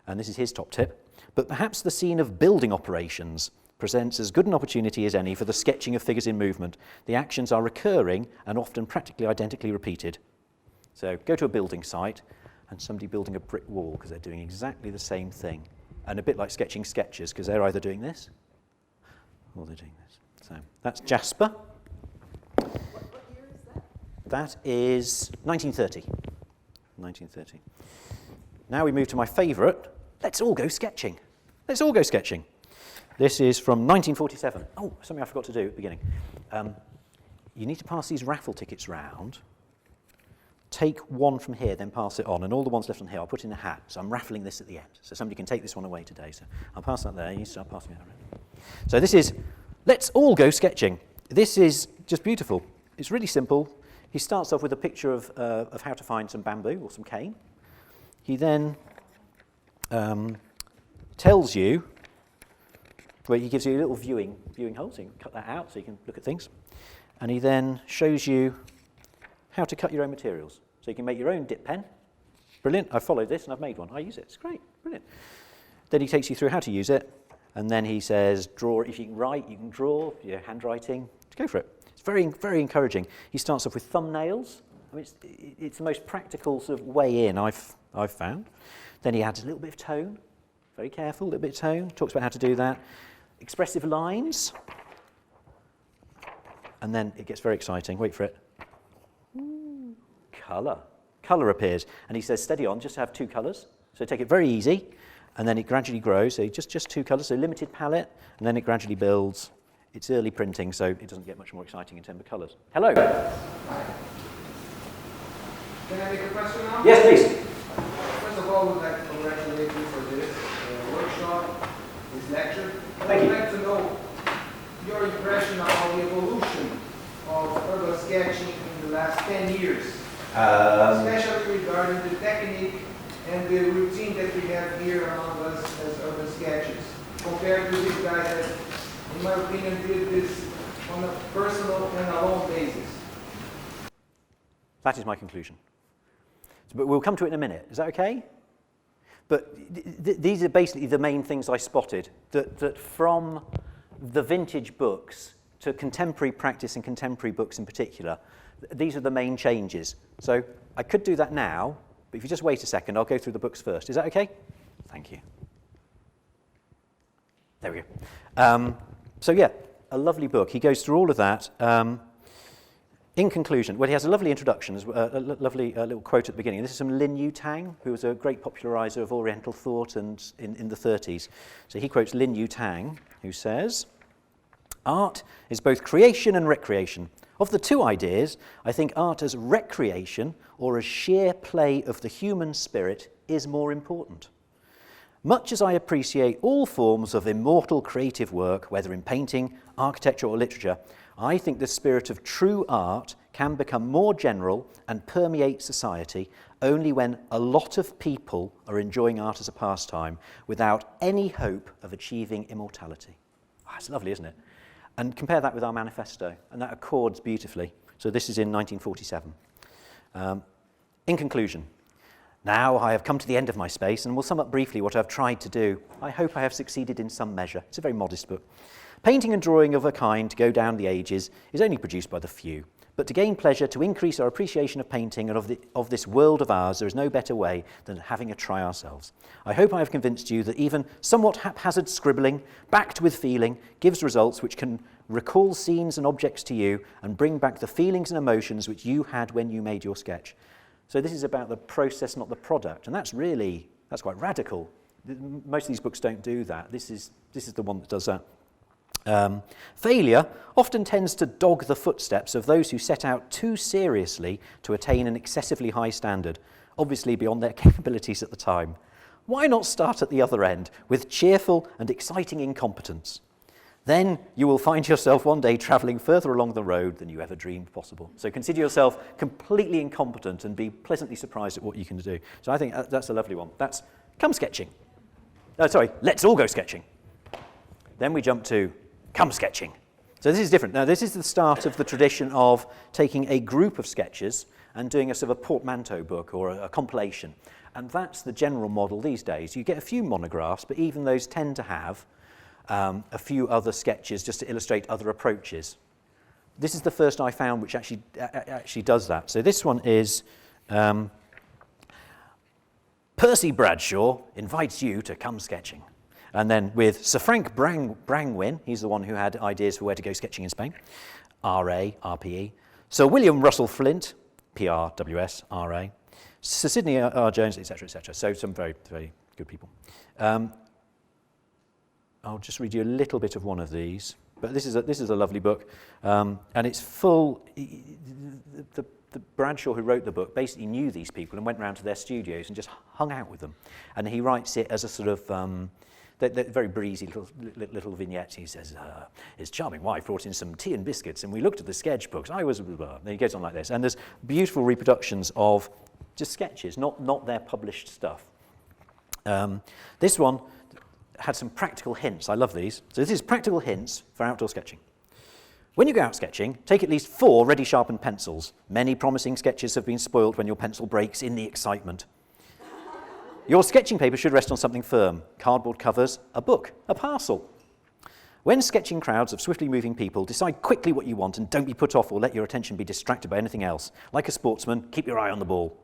S1: And this is his top tip. But perhaps the scene of building operations presents as good an opportunity as any for the sketching of figures in movement. The actions are recurring and often practically identically repeated. So go to a building site and somebody building a brick wall because they're doing exactly the same thing. And a bit like sketching sketches because they're either doing this or they're doing this. So that's Jasper.
S4: What year is that?
S1: That is 1930. 1930. Now we move to my favourite. Let's all go sketching. Let's all go sketching. This is from 1947. Oh, something I forgot to do at the beginning. You need to pass these raffle tickets round. Take one from here, then pass it on. And all the ones left on here, I'll put in a hat. So I'm raffling this at the end. So somebody can take this one away today. So I'll pass that there. You start passing it around. So this is Let's All Go Sketching. This is just beautiful. It's really simple. He starts off with a picture of how to find some bamboo or some cane. He then tells you, where he gives you a little viewing hole, so you can cut that out so you can look at things. And he then shows you how to cut your own materials. So you can make your own dip pen. Brilliant, I followed this and I've made one. I use it, it's great, brilliant. Then he takes you through how to use it, and then he says, draw, if you can write, you can draw, your handwriting, go for it. It's very, very encouraging. He starts off with thumbnails. I mean, it's the most practical sort of way in I've found. Then he adds a little bit of tone, very careful, a little bit of tone, talks about how to do that. Expressive lines, and then it gets very exciting. Wait for it. Colour. Colour appears, and he says, steady on, just have two colours. So take it very easy, and then it gradually grows. So just two colours, so limited palette, and then it gradually builds. It's early printing, so it doesn't get much more exciting in terms of colours. Hello.
S2: Hi. Can I make a question now?
S1: Yes, please.
S2: First of all, I would like to congratulate you for this workshop, this lecture.
S1: Thank you.
S2: I would like to know your impression about the evolution of urban sketching in the last 10 years, especially regarding the technique and the routine that we have here among us as urban sketchers, compared to these guys that, in my opinion, did this on a personal and alone basis.
S1: That is my conclusion. But we'll come to it in a minute. Is that okay? But these are basically the main things I spotted, that from the vintage books to contemporary practice and contemporary books in particular, these are the main changes. So I could do that now, but if you just wait a second, I'll go through the books first. Is that okay? Thank you. There we go. So yeah, a lovely book. He goes through all of that. In conclusion, well, he has a lovely introduction, a lovely little quote at the beginning. This is from Lin Yutang, who was a great popularizer of Oriental thought and in the 30s. So he quotes Lin Yutang, who says, "Art is both creation and recreation. Of the two ideas, I think art as recreation or as sheer play of the human spirit is more important. Much as I appreciate all forms of immortal creative work, whether in painting, architecture or literature, I think the spirit of true art can become more general and permeate society only when a lot of people are enjoying art as a pastime without any hope of achieving immortality." Oh, it's lovely, isn't it? And compare that with our manifesto, and that accords beautifully. So this is in 1947. In conclusion, now I have come to the end of my space and will sum up briefly what I've tried to do. I hope I have succeeded in some measure. It's a very modest book. Painting and drawing of a kind to go down the ages is only produced by the few. But to gain pleasure, to increase our appreciation of painting and of this world of ours, there is no better way than having a try ourselves. I hope I have convinced you that even somewhat haphazard scribbling, backed with feeling, gives results which can recall scenes and objects to you and bring back the feelings and emotions which you had when you made your sketch. So this is about the process, not the product, and that's quite radical. Most of these books don't do that. This is the one that does that. Failure often tends to dog the footsteps of those who set out too seriously to attain an excessively high standard, obviously beyond their capabilities at the time. Why not start at the other end with cheerful and exciting incompetence? Then you will find yourself one day travelling further along the road than you ever dreamed possible. So consider yourself completely incompetent and be pleasantly surprised at what you can do. So I think that's a lovely one. That's come sketching. Let's all go sketching. Then we jump to come sketching. So this is different. Now this is the start of the tradition of taking a group of sketches and doing a sort of a portmanteau book or a compilation. And that's the general model these days. You get a few monographs, but even those tend to have a few other sketches just to illustrate other approaches. This is the first I found which actually does that. So this one is Percy Bradshaw invites you to come sketching. And then with Sir Frank Brangwyn, he's the one who had ideas for where to go sketching in Spain, R.A., R.P.E. Sir William Russell Flint, P.R.W.S., R.A. Sir Sidney R. Jones, etc., etc. So some very, very good people. I'll just read you a little bit of one of these. But this is a lovely book, and it's full. The Bradshaw who wrote the book basically knew these people and went round to their studios and just hung out with them. And he writes it as a sort of they're very breezy little vignettes. He says, his charming wife brought in some tea and biscuits, and we looked at the sketchbooks. I was blah, blah. And he goes on like this. And there's beautiful reproductions of just sketches, not their published stuff. This one had some practical hints. I love these. So this is practical hints for outdoor sketching. When you go out sketching, take at least 4 ready sharpened pencils. Many promising sketches have been spoilt when your pencil breaks in the excitement. Your sketching paper should rest on something firm. Cardboard covers, a book, a parcel. When sketching crowds of swiftly moving people, decide quickly what you want and don't be put off or let your attention be distracted by anything else. Like a sportsman, keep your eye on the ball.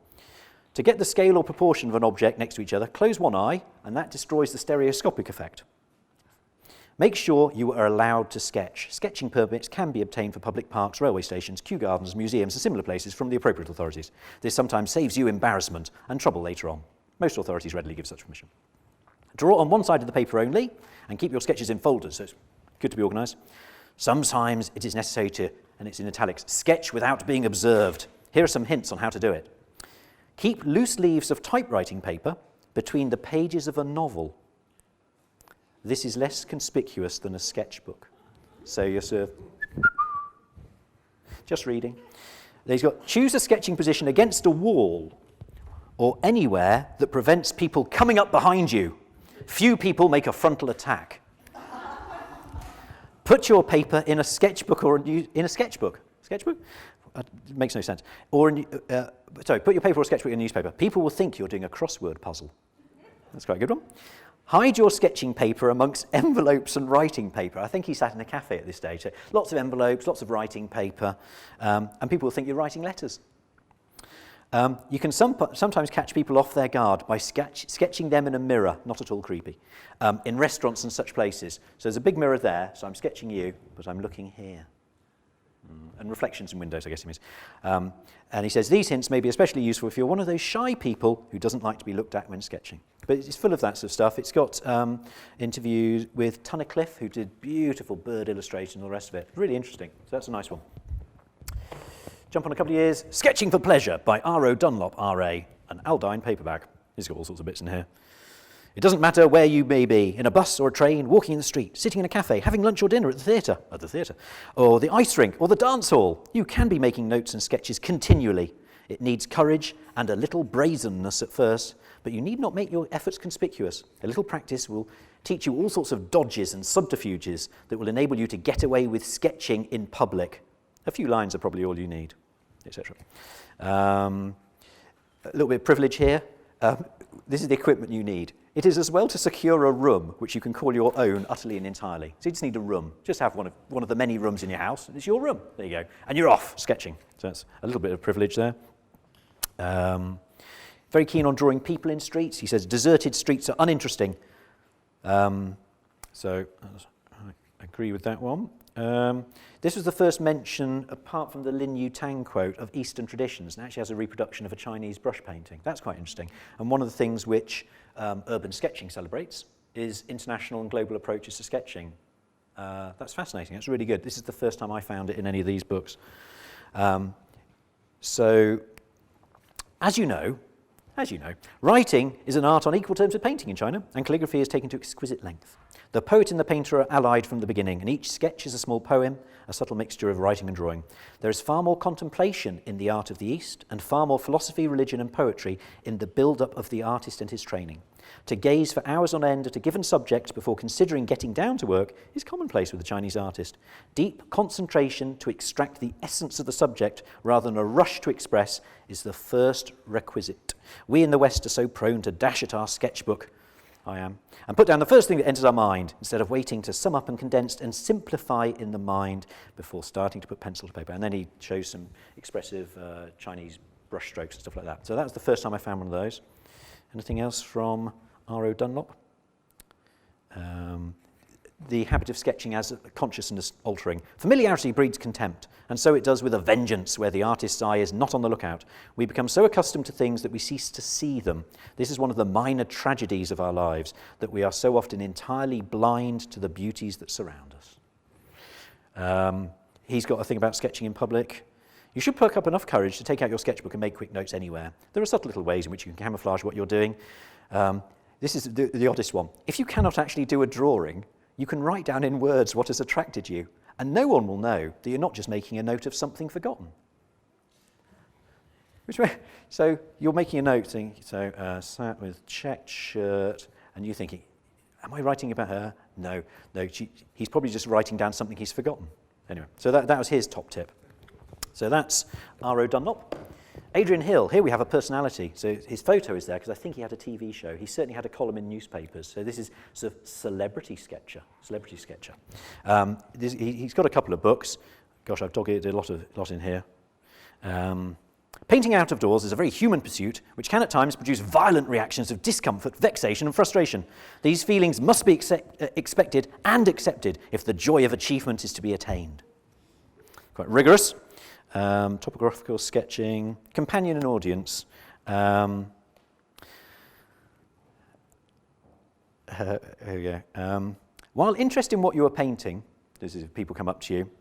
S1: To get the scale or proportion of an object next to each other, close one eye, and that destroys the stereoscopic effect. Make sure you are allowed to sketch. Sketching permits can be obtained for public parks, railway stations, kew gardens, museums, and similar places from the appropriate authorities. This sometimes saves you embarrassment and trouble later on. Most authorities readily give such permission. Draw on one side of the paper only, and keep your sketches in folders, so it's good to be organised. Sometimes it is necessary to, and it's in italics, sketch without being observed. Here are some hints on how to do it. Keep loose leaves of typewriting paper between the pages of a novel. This is less conspicuous than a sketchbook. So you're sort of just reading. Then he's got, choose a sketching position against a wall or anywhere that prevents people coming up behind you. Few people make a frontal attack. Put your paper in a sketchbook or in a sketchbook. Sketchbook? It makes no sense. Or put your paper or sketchbook in a newspaper. People will think you're doing a crossword puzzle. That's quite a good one. Hide your sketching paper amongst envelopes and writing paper. I think he sat in a cafe at this stage. So lots of envelopes, lots of writing paper, and people will think you're writing letters. You can sometimes catch people off their guard by sketching them in a mirror, not at all creepy, in restaurants and such places. So there's a big mirror there, so I'm sketching you, but I'm looking here. And reflections in windows, I guess he means. And he says, these hints may be especially useful if you're one of those shy people who doesn't like to be looked at when sketching. But it's full of that sort of stuff. It's got interviews with Tunnicliffe, who did beautiful bird illustration and all the rest of it. Really interesting. So that's a nice one. Jump on a couple of years. Sketching for Pleasure by R.O. Dunlop, R.A., an Aldine paperback. He's got all sorts of bits in here. It doesn't matter where you may be, in a bus or a train, walking in the street, sitting in a cafe, having lunch or dinner at the theatre, or the ice rink, or the dance hall. You can be making notes and sketches continually. It needs courage and a little brazenness at first, but you need not make your efforts conspicuous. A little practice will teach you all sorts of dodges and subterfuges that will enable you to get away with sketching in public. A few lines are probably all you need, etc. A little bit of privilege here. This is the equipment you need. It is as well to secure a room which you can call your own utterly and entirely. So you just need a room. Just have one of the many rooms in your house, and it's your room. There you go. And you're off sketching. So that's a little bit of privilege there. Very keen on drawing people in streets. He says deserted streets are uninteresting. So I agree with that one. This was the first mention, apart from the Lin Yutang quote, of Eastern traditions, and actually has a reproduction of a Chinese brush painting. That's quite interesting. And one of the things which urban sketching celebrates is international and global approaches to sketching. That's fascinating. That's really good. This is the first time I found it in any of these books. So, as you know, writing is an art on equal terms with painting in China, and calligraphy is taken to exquisite length. The poet and the painter are allied from the beginning, and each sketch is a small poem, a subtle mixture of writing and drawing. There is far more contemplation in the art of the East, and far more philosophy, religion, and poetry in the build-up of the artist and his training. To gaze for hours on end at a given subject before considering getting down to work is commonplace with the Chinese artist. Deep concentration to extract the essence of the subject rather than a rush to express is the first requisite. We in the West are so prone to dash at our sketchbook, I am, and put down the first thing that enters our mind instead of waiting to sum up and condense and simplify in the mind before starting to put pencil to paper. And then he shows some expressive Chinese brush strokes and stuff like that. So that was the first time I found one of those. Anything else from R.O. Dunlop? The habit of sketching as consciousness altering. Familiarity breeds contempt, and so it does with a vengeance where the artist's eye is not on the lookout. We become so accustomed to things that we cease to see them. This is one of the minor tragedies of our lives, that we are so often entirely blind to the beauties that surround us. He's got a thing about sketching in public. You should perk up enough courage to take out your sketchbook and make quick notes anywhere. There are subtle little ways in which you can camouflage what you're doing. This is the oddest one. If you cannot actually do a drawing, you can write down in words what has attracted you, and no one will know that you're not just making a note of something forgotten. So you're making a note, saying, sat with checked shirt, and you're thinking, am I writing about her? No, he's probably just writing down something he's forgotten. Anyway, so that was his top tip. So that's R.O. Dunlop. Adriene Hill, here we have a personality. So his photo is there because I think he had a TV show. He certainly had a column in newspapers. So this is sort of celebrity sketcher. He's got a couple of books. Gosh, I've dog-eared a lot in here. Painting out of doors is a very human pursuit which can at times produce violent reactions of discomfort, vexation and frustration. These feelings must be expected and accepted if the joy of achievement is to be attained. Quite rigorous. Topographical sketching, companion and audience. Here we go. While interest in what you are painting, this is if people come up to you,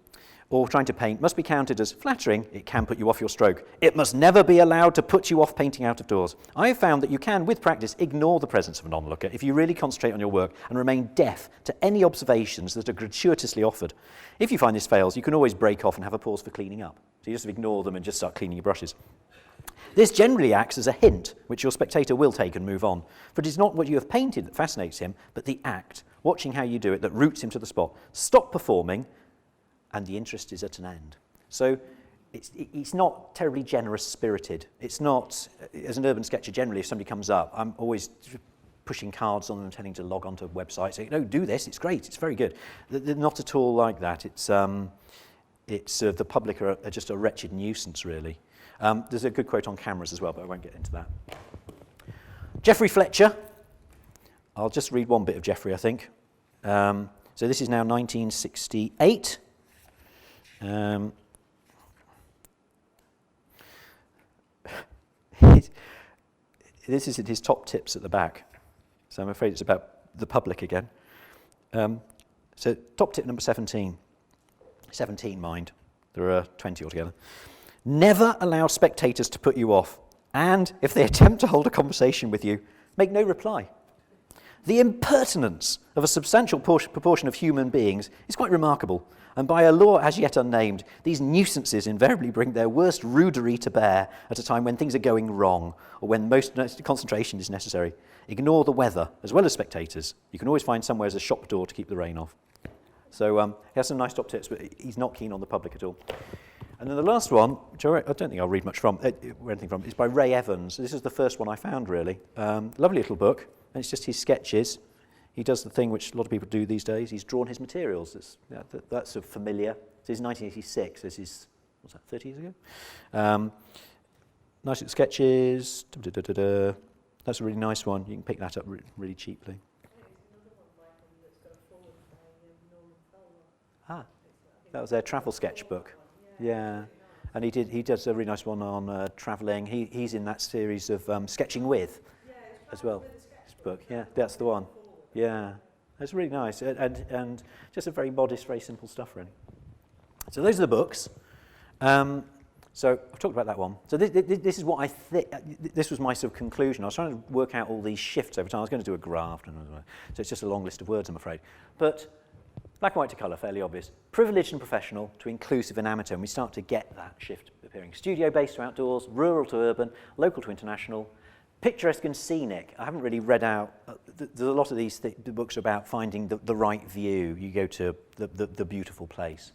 S1: or trying to paint, must be counted as flattering, it can put you off your stroke. It must never be allowed to put you off painting out of doors. I have found that you can, with practice, ignore the presence of an onlooker if you really concentrate on your work and remain deaf to any observations that are gratuitously offered. If you find this fails, you can always break off and have a pause for cleaning up. So you just ignore them and just start cleaning your brushes. This generally acts as a hint, which your spectator will take and move on. For it is not what you have painted that fascinates him, but the act, watching how you do it, that roots him to the spot. Stop performing, and the interest is at an end. So it's not terribly generous-spirited. It's not, as an urban sketcher generally, if somebody comes up, I'm always pushing cards on them, telling them to log onto a website, saying, no, do this, it's great, it's very good. They're not at all like that. It's the public are just a wretched nuisance, really. There's a good quote on cameras as well, but I won't get into that. Geoffrey Fletcher. I'll just read one bit of Geoffrey, I think. So this is now 1968. This is his top tips at the back. So I'm afraid it's about the public again. So top tip number 17. 17, mind. There are 20 altogether. Never allow spectators to put you off. And if they attempt to hold a conversation with you, make no reply. The impertinence of a substantial proportion of human beings is quite remarkable. And by a law as yet unnamed, these nuisances invariably bring their worst rudery to bear at a time when things are going wrong or when most concentration is necessary. Ignore the weather as well as spectators. You can always find somewhere as a shop door to keep the rain off. So he has some nice top tips, but he's not keen on the public at all. And then the last one, which I don't think I'll read much from, or anything from, is by Ray Evans. This is the first one I found, really. Lovely little book, and it's just his sketches. He does the thing which a lot of people do these days. He's drawn his materials. That's sort of familiar. This is 1986. This is, what's that, 30 years ago? Nice little sketches. That's a really nice one. You can pick that up really cheaply. Ah, that was their travel sketchbook. Yeah, and he does a really nice one on travelling. He's in that series of Sketching With as well. His book, yeah, that's the one. Yeah, that's really nice and just a very modest, very simple stuff, really. So those are the books. So I've talked about that one. So this is what I think. This was my sort of conclusion. I was trying to work out all these shifts over time. I was going to do a graph, so it's just a long list of words, I'm afraid. But black and white to colour, fairly obvious. Privileged and professional to inclusive and amateur, and we start to get that shift appearing. Studio-based to outdoors, rural to urban, local to international, picturesque and scenic. I haven't really read out. There's a lot of these the books are about finding the right view. You go to the beautiful place.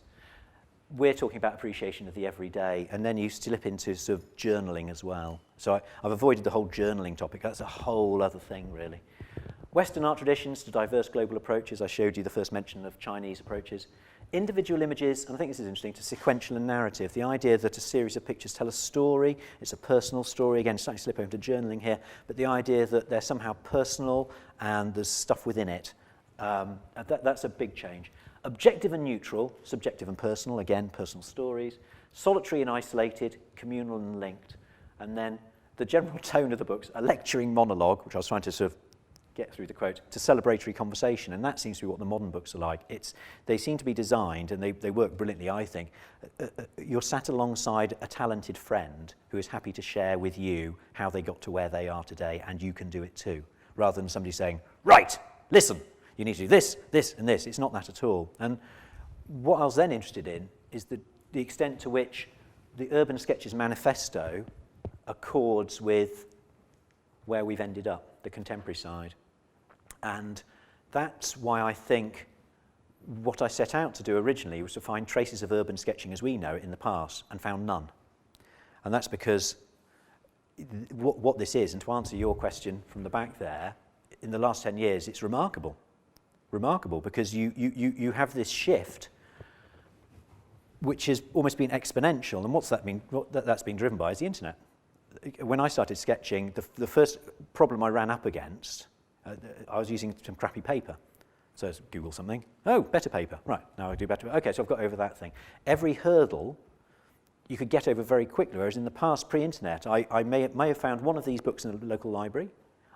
S1: We're talking about appreciation of the everyday, and then you slip into sort of journaling as well. So I've avoided the whole journaling topic. That's a whole other thing, really. Western art traditions to diverse global approaches. I showed you the first mention of Chinese approaches. Individual images, and I think this is interesting, to sequential and narrative. The idea that a series of pictures tell a story. It's a personal story. Again, slightly slip over to journaling here, but the idea that they're somehow personal and there's stuff within it. That's a big change. Objective and neutral, subjective and personal, again, personal stories. Solitary and isolated, communal and linked. And then the general tone of the books, a lecturing monologue, which I was trying to sort of get through the quote, to celebratory conversation, and that seems to be what the modern books are like. They seem to be designed, and they work brilliantly, I think. You're sat alongside a talented friend who is happy to share with you how they got to where they are today, and you can do it too, rather than somebody saying, right, listen, you need to do this, this, and this. It's not that at all. And what I was then interested in is the extent to which the Urban Sketches Manifesto accords with where we've ended up, the contemporary side. And that's why I think what I set out to do originally was to find traces of urban sketching as we know it in the past, and found none. And that's because what this is, and to answer your question from the back there, in the last 10 years, it's remarkable. Remarkable, because you have this shift which has almost been exponential. And what's that been? What that's been driven by is the internet. When I started sketching, the first problem I ran up against, I was using some crappy paper. So I Google something. Oh, better paper. Right, now I do better. Okay, so I've got over that thing. Every hurdle you could get over very quickly, whereas in the past, pre-internet, I may have found one of these books in the local library.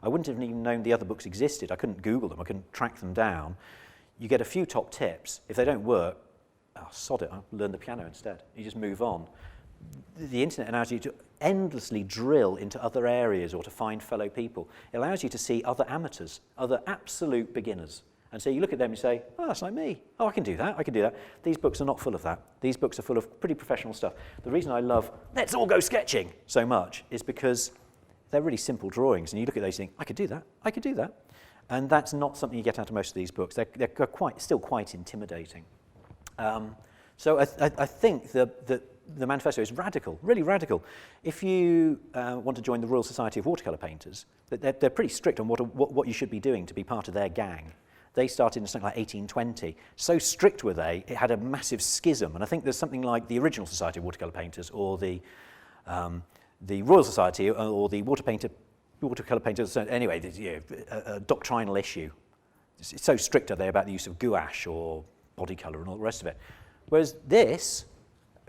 S1: I wouldn't have even known the other books existed. I couldn't Google them. I couldn't track them down. You get a few top tips. If they don't work, oh, sod it, I'll learn the piano instead. You just move on. The internet allows you to endlessly drill into other areas or to find fellow people. It allows you to see other amateurs, other absolute beginners. And so you look at them and say, oh, that's like me. Oh, I can do that. I can do that. These books are not full of that. These books are full of pretty professional stuff. The reason I love Let's All Go Sketching so much is because they're really simple drawings, and you look at those and think, I could do that, I could do that. And that's not something you get out of most of these books. They're still quite intimidating. So I think the manifesto is radical, really radical. If you want to join the Royal Society of Watercolour Painters, they're pretty strict on what you should be doing to be part of their gang. They started in something like 1820. So strict were they, it had a massive schism. And I think there's something like the original Society of Watercolour Painters or the The Royal Society or the watercolour painters, anyway, a doctrinal issue. It's so strict are they about the use of gouache or body colour and all the rest of it. Whereas this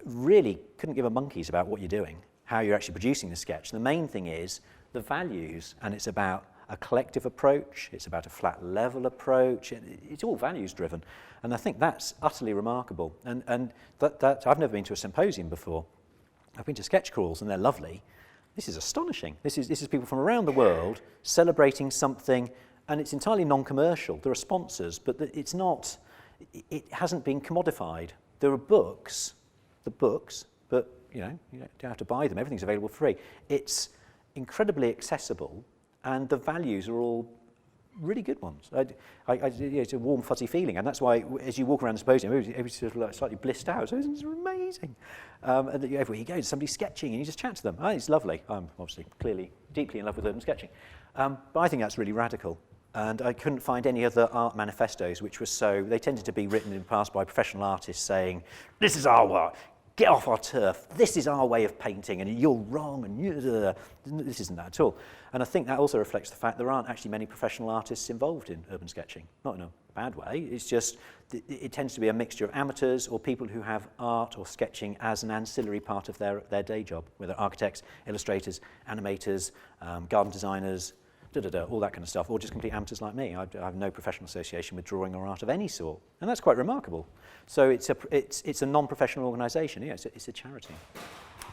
S1: really couldn't give a monkeys about what you're doing, how you're actually producing the sketch. The main thing is the values, and it's about a collective approach, it's about a flat level approach, it's all values driven. And I think that's utterly remarkable. And that I've never been to a symposium before. I've been to sketch crawls and they're lovely. This is astonishing. This is people from around the world celebrating something, and it's entirely non-commercial. There are sponsors, but it's not, it hasn't been commodified. There are books, but you don't have to buy them. Everything's available free. It's incredibly accessible, and the values are all really good ones. It's a warm, fuzzy feeling, and that's why as you walk around the symposium, everybody's sort of like slightly blissed out. So it's amazing. And everywhere you go, there's somebody sketching, and you just chat to them. Oh, it's lovely. I'm obviously clearly deeply in love with urban sketching. But I think that's really radical. And I couldn't find any other art manifestos which were so, they tended to be written in the past by professional artists saying, this is our work, get off our turf, this is our way of painting, and you're wrong, and this isn't that at all. And I think that also reflects the fact there aren't actually many professional artists involved in urban sketching, not in a bad way, it's just, it tends to be a mixture of amateurs or people who have art or sketching as an ancillary part of their day job, whether architects, illustrators, animators, garden designers, all that kind of stuff, or just complete amateurs like me. I have no professional association with drawing or art of any sort, and that's quite remarkable. So it's a non-professional organisation. Yeah, it's a charity.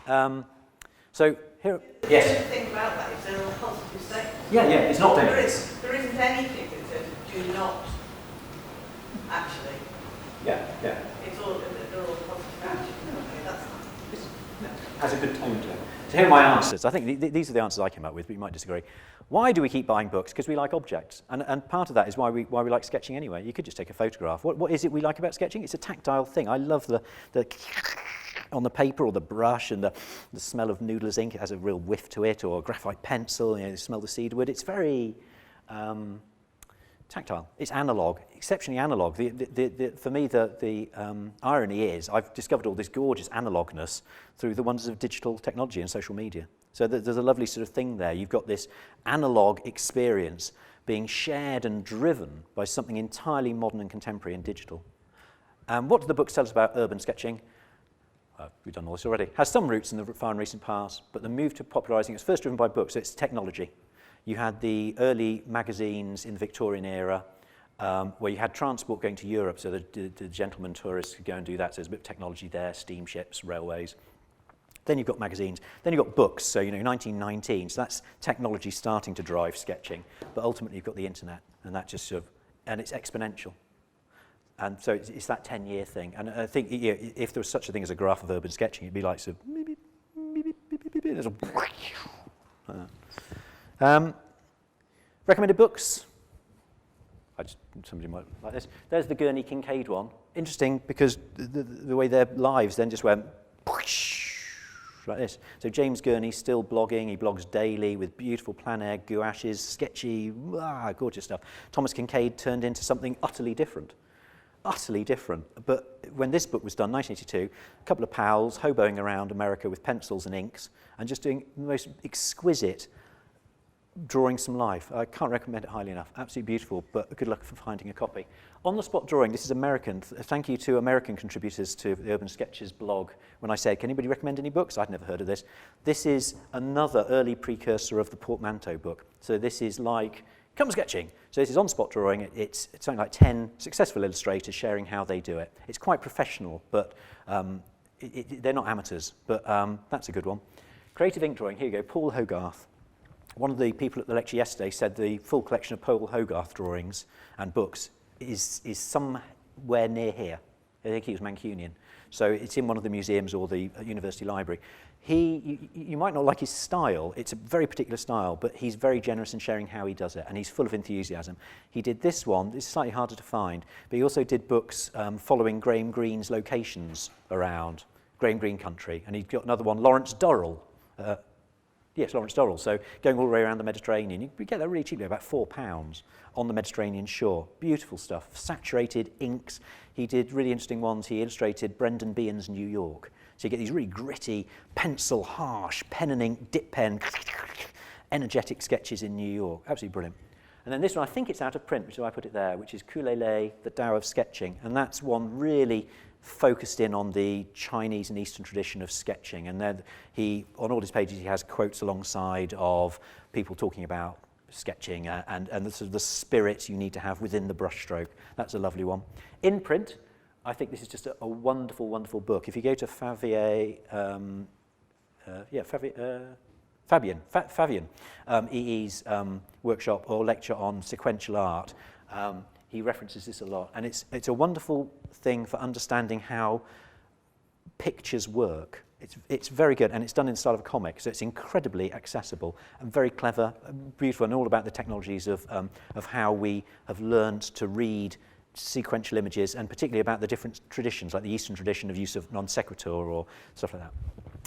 S1: So here, yes.
S4: The thing about that is they're all positive statements.
S1: Yeah, it's not dangerous.
S4: There isn't anything that says do not actually.
S1: Yeah.
S4: It's all they're all positive actions. Okay, that's nice.
S1: Has a good tone to it. So here are my answers. I think these are the answers I came up with, but you might disagree. Why do we keep buying books? Because we like objects. And part of that is why we like sketching anyway. You could just take a photograph. What is it we like about sketching? It's a tactile thing. I love the on the paper or the brush and the smell of Noodler's ink. It has a real whiff to it, or a graphite pencil, you smell the cedarwood. It's very tactile. It's analog, exceptionally analog. For me, the irony is I've discovered all this gorgeous analogness through the wonders of digital technology and social media. So there's a lovely sort of thing there. You've got this analog experience being shared and driven by something entirely modern and contemporary and digital. What do the books tell us about urban sketching? We've done all this already. Has some roots in the far and recent past, but the move to popularising it was first driven by books, so it's technology. You had the early magazines in the Victorian era where you had transport going to Europe, so the gentleman tourists could go and do that, so there's a bit of technology there, steamships, railways. Then you've got magazines, then you've got books, so 1919, so that's technology starting to drive sketching, but ultimately you've got the internet, and that just sort of, and it's exponential. And so it's that 10-year thing. And I think if there was such a thing as a graph of urban sketching, it'd be like sort of recommended books. Somebody might like this. There's the Gurney Kincaid one. Interesting because the way their lives then just went like this. So James Gurney's still blogging. He blogs daily with beautiful plein air gouaches, sketchy, gorgeous stuff. Thomas Kincaid turned into something utterly different. But when this book was done, 1982, a couple of pals hoboing around America with pencils and inks and just doing the most exquisite drawing some life. I can't recommend it highly enough. Absolutely beautiful, but good luck for finding a copy. On-the-spot drawing, this is American. Thank you to American contributors to the Urban Sketches blog. When I said, can anybody recommend any books? I'd never heard of this. This is another early precursor of the portmanteau book. So this is like, come sketching. So this is on-spot drawing. It's something like 10 successful illustrators sharing how they do it. It's quite professional, but they're not amateurs, but that's a good one. Creative ink drawing, here you go, Paul Hogarth. One of the people at the lecture yesterday said the full collection of Paul Hogarth drawings and books is somewhere near here. I think he was Mancunian. So it's in one of the museums or the university library. You might not like his style. It's a very particular style, but he's very generous in sharing how he does it, and he's full of enthusiasm. He did this one. It's slightly harder to find, but he also did books following Graham Greene's locations around Graham Greene country, and he's got another one, Lawrence Durrell. Yes, Lawrence Durrell. So going all the way around the Mediterranean, you get that really cheaply, about £4 on the Mediterranean shore. Beautiful stuff, saturated inks. He did really interesting ones. He illustrated Brendan Behan's New York. So you get these really gritty, pencil, harsh, pen and ink, dip pen, energetic sketches in New York. Absolutely brilliant. And then this one, I think it's out of print, which is why I put it there, which is Kulele, The Tao of Sketching. And that's one really focused in on the Chinese and Eastern tradition of sketching. And then on all his pages, he has quotes alongside of people talking about sketching and the sort of the spirit you need to have within the brushstroke. That's a lovely one. In print, I think this is just a wonderful, wonderful book. If you go to Fabian EE's workshop or lecture on sequential art, he references this a lot. And it's a wonderful thing for understanding how pictures work. It's very good, and it's done in the style of a comic, so it's incredibly accessible and very clever, beautiful, and all about the technologies of how we have learned to read sequential images, and particularly about the different traditions, like the Eastern tradition of use of non sequitur or stuff like that.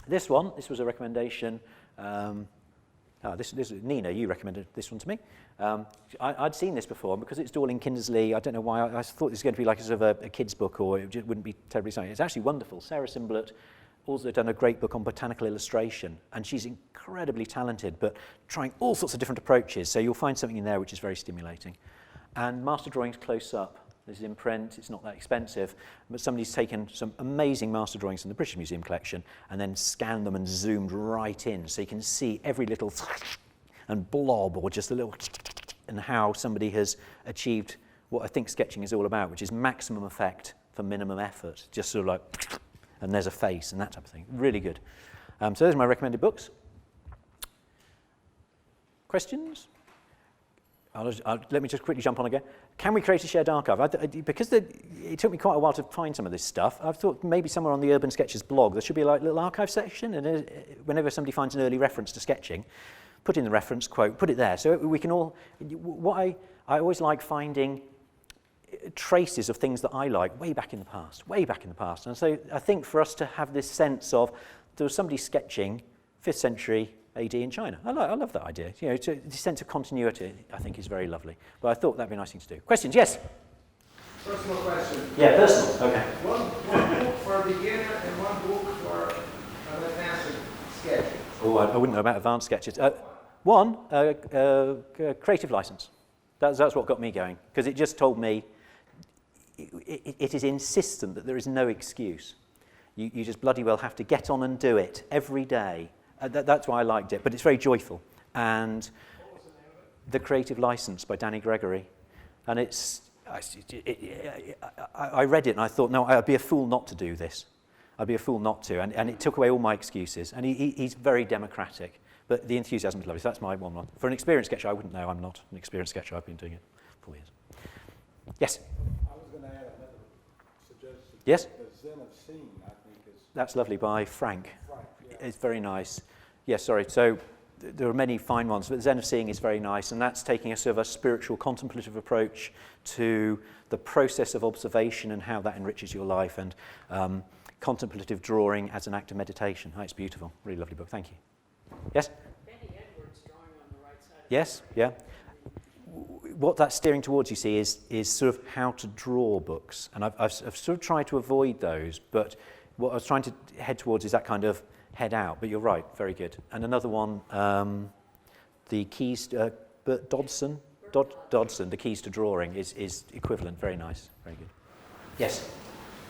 S1: This was a recommendation. Nina, you recommended this one to me. I'd seen this before, and because it's Dorling Kindersley, I don't know why, I thought this was going to be like a sort of a kid's book, or it wouldn't be terribly exciting. It's actually wonderful. Sarah Simblett also done a great book on botanical illustration, and she's incredibly talented, but trying all sorts of different approaches, so you'll find something in there which is very stimulating. And master drawings close up. This is in print, it's not that expensive, but somebody's taken some amazing master drawings from the British Museum collection and then scanned them and zoomed right in, so you can see every little and blob, or just a little, and how somebody has achieved what I think sketching is all about, which is maximum effect for minimum effort, just sort of like, and there's a face and that type of thing. Really good. So those are my recommended books. Questions? Let me just quickly jump on again. Can we create a shared archive? Because it took me quite a while to find some of this stuff, I thought maybe somewhere on the Urban Sketches blog there should be like a little archive section, and whenever somebody finds an early reference to sketching, put in the reference quote, put it there. So we can all, I always like finding traces of things that I like way back in the past. And so I think for us to have this sense of there was somebody sketching 5th century AD in China. I love that idea. You know, the sense of continuity, I think, is very lovely. But I thought that'd be a nice thing to do. Questions? Yes?
S2: Personal question.
S1: Yeah, personal. Okay.
S2: One book for a beginner and one book for an advanced sketch.
S1: Oh, I wouldn't know about advanced sketches. Creative license. That's what got me going, because it just told me it is insistent that there is no excuse. You just bloody well have to get on and do it every day. That's why I liked it, but it's very joyful. And The Creative License by Danny Gregory. And I read it and I thought, no, I'd be a fool not to do this. I'd be a fool not to. And it took away all my excuses. And he's very democratic. But the enthusiasm is lovely. So that's my one. For an experienced sketcher, I wouldn't know. I'm not an experienced sketcher. I've been doing it 4 years. Yes?
S6: I was going to add another suggestion.
S1: Yes?
S6: The Zen of Seeing, I think, is...
S1: That's lovely, by Frank.
S6: Yeah.
S1: It's very nice. Yes, sorry. So there are many fine ones, but Zen of Seeing is very nice, and that's taking a sort of a spiritual, contemplative approach to the process of observation and how that enriches your life, and contemplative drawing as an act of meditation. Oh, it's beautiful. Really lovely book. Thank you. Yes?
S7: Benny Edwards drawing on the right side.
S1: Yes, yeah. What that's steering towards, you see, is sort of how to draw books, and I've sort of tried to avoid those, but what I was trying to head towards is that kind of head out, but you're right, very good. And another one, the keys, Dodson, The Keys to Drawing is equivalent, very nice, very good. Yes?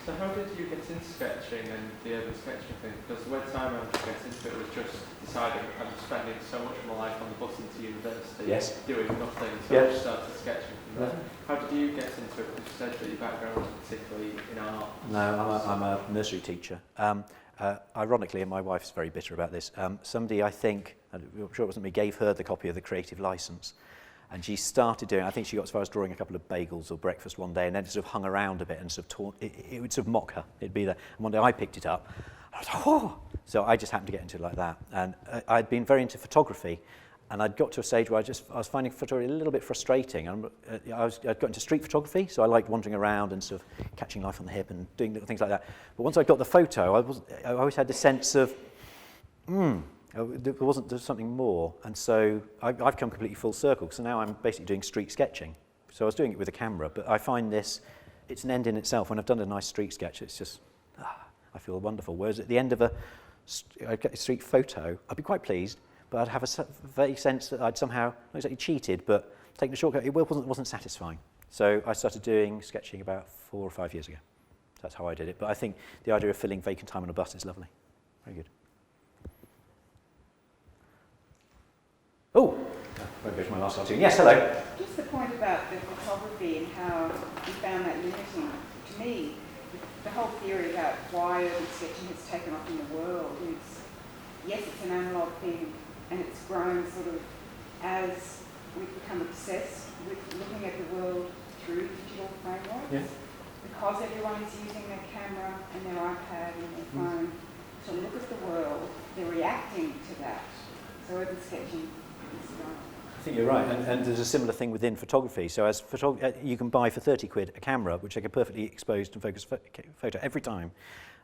S8: So how did you get into sketching and the urban sketching thing? Because the way time I got into it was just deciding I'm spending so much of my life on the bus into university,
S1: yes,
S8: doing nothing, so I just started sketching from there. How did you get into it? Because you said that your background was particularly in art.
S1: No, I'm a nursery teacher. Ironically, and my wife's very bitter about this, somebody, I think, I'm sure it wasn't me, gave her the copy of The Creative License. And she started doing, I think she got as far as drawing a couple of bagels or breakfast one day, and then it sort of hung around a bit and sort of it would sort of mock her. It'd be there. And one day I picked it up. I was like, oh! So I just happened to get into it like that. And I'd been very into photography, and I'd got to a stage where I was finding photography a little bit frustrating. And I'd got into street photography, so I liked wandering around and sort of catching life on the hip and doing little things like that. But once I got the photo, I always had this sense of, there's something more, and so I've come completely full circle, so now I'm basically doing street sketching. So I was doing it with a camera, but I find it's an end in itself. When I've done a nice street sketch, it's just, I feel wonderful. Whereas at the end of a street photo, I'd be quite pleased, but I'd have a vague sense that I'd somehow, not exactly cheated, but taken a shortcut. It wasn't satisfying. So I started doing sketching about 4 or 5 years ago. That's how I did it. But I think the idea of filling vacant time on a bus is lovely. Very good. Oh, I'll go to my last cartoon. Yes, hello.
S9: Just the point about the photography and how you found that limiting. To me, the whole theory about why urban sketching has taken off in the world is, yes, it's an analogue thing, and it's grown sort of as we've become obsessed with looking at the world through digital frameworks. Yeah. Because everyone is using their camera and their iPad and their phone to look at the world, they're reacting to that. So urban sketching is right.
S1: I think you're right, and there's a similar thing within photography. So as you can buy for 30 quid a camera which take a perfectly exposed and focused photo every time,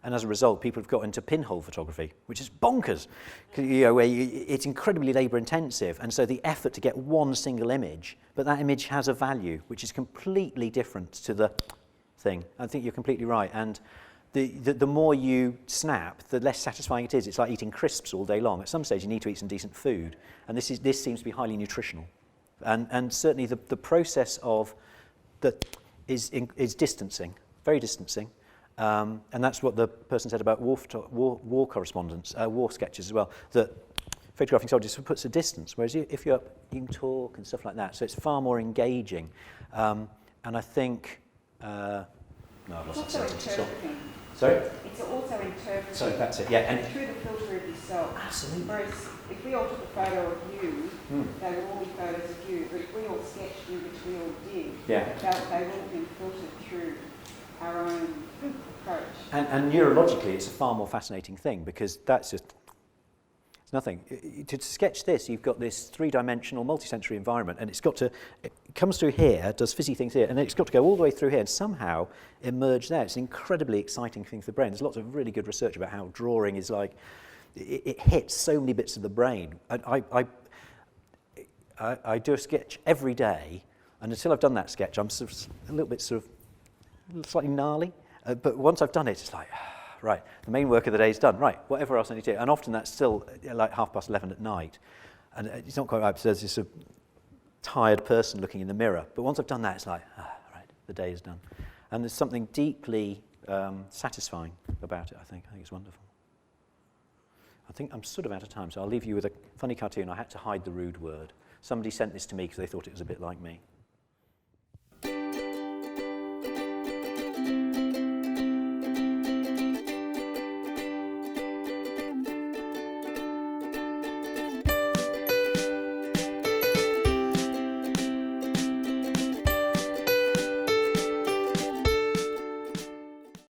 S1: and as a result people have got into pinhole photography, which is bonkers, where it's incredibly labour intensive, and so the effort to get one single image, but that image has a value which is completely different to the thing. I think you're completely right, and the more you snap, the less satisfying it is. It's like eating crisps all day long. At some stage, you need to eat some decent food, and this seems to be highly nutritional. And certainly the process of that is distancing, very distancing, and that's what the person said about war correspondence, war sketches as well. That photographing soldiers puts a distance, whereas if you're up, you can talk and stuff like that. So it's far more engaging, and I think. No, I've lost that sentence. Sorry?
S9: It's also interpreted.
S1: So that's it, yeah. And
S9: through the filter of yourself.
S1: Absolutely.
S9: Whereas if we all took a photo of you, they would all be photos of you. But if we all sketched you, which we all did, they would all be filtered through our own approach.
S1: And neurologically, it's a far more fascinating thing, because that's just, it's nothing. To sketch this, you've got this three-dimensional, multi-sensory environment, and it comes through here, does fizzy things here, and then it's got to go all the way through here and somehow emerge there. It's an incredibly exciting thing for the brain. There's lots of really good research about how drawing is like, it hits so many bits of the brain. I do a sketch every day, and until I've done that sketch, I'm sort of a little bit slightly gnarly. But once I've done it, it's like, right, the main work of the day is done. Right, whatever else I need to do. And often that's still like 11:30 at night. And it's not quite right, because there's this tired person looking in the mirror. But once I've done that, it's like, right, the day is done. And there's something deeply satisfying about it, I think. I think it's wonderful. I think I'm sort of out of time, so I'll leave you with a funny cartoon. I had to hide the rude word. Somebody sent this to me because they thought it was a bit like me.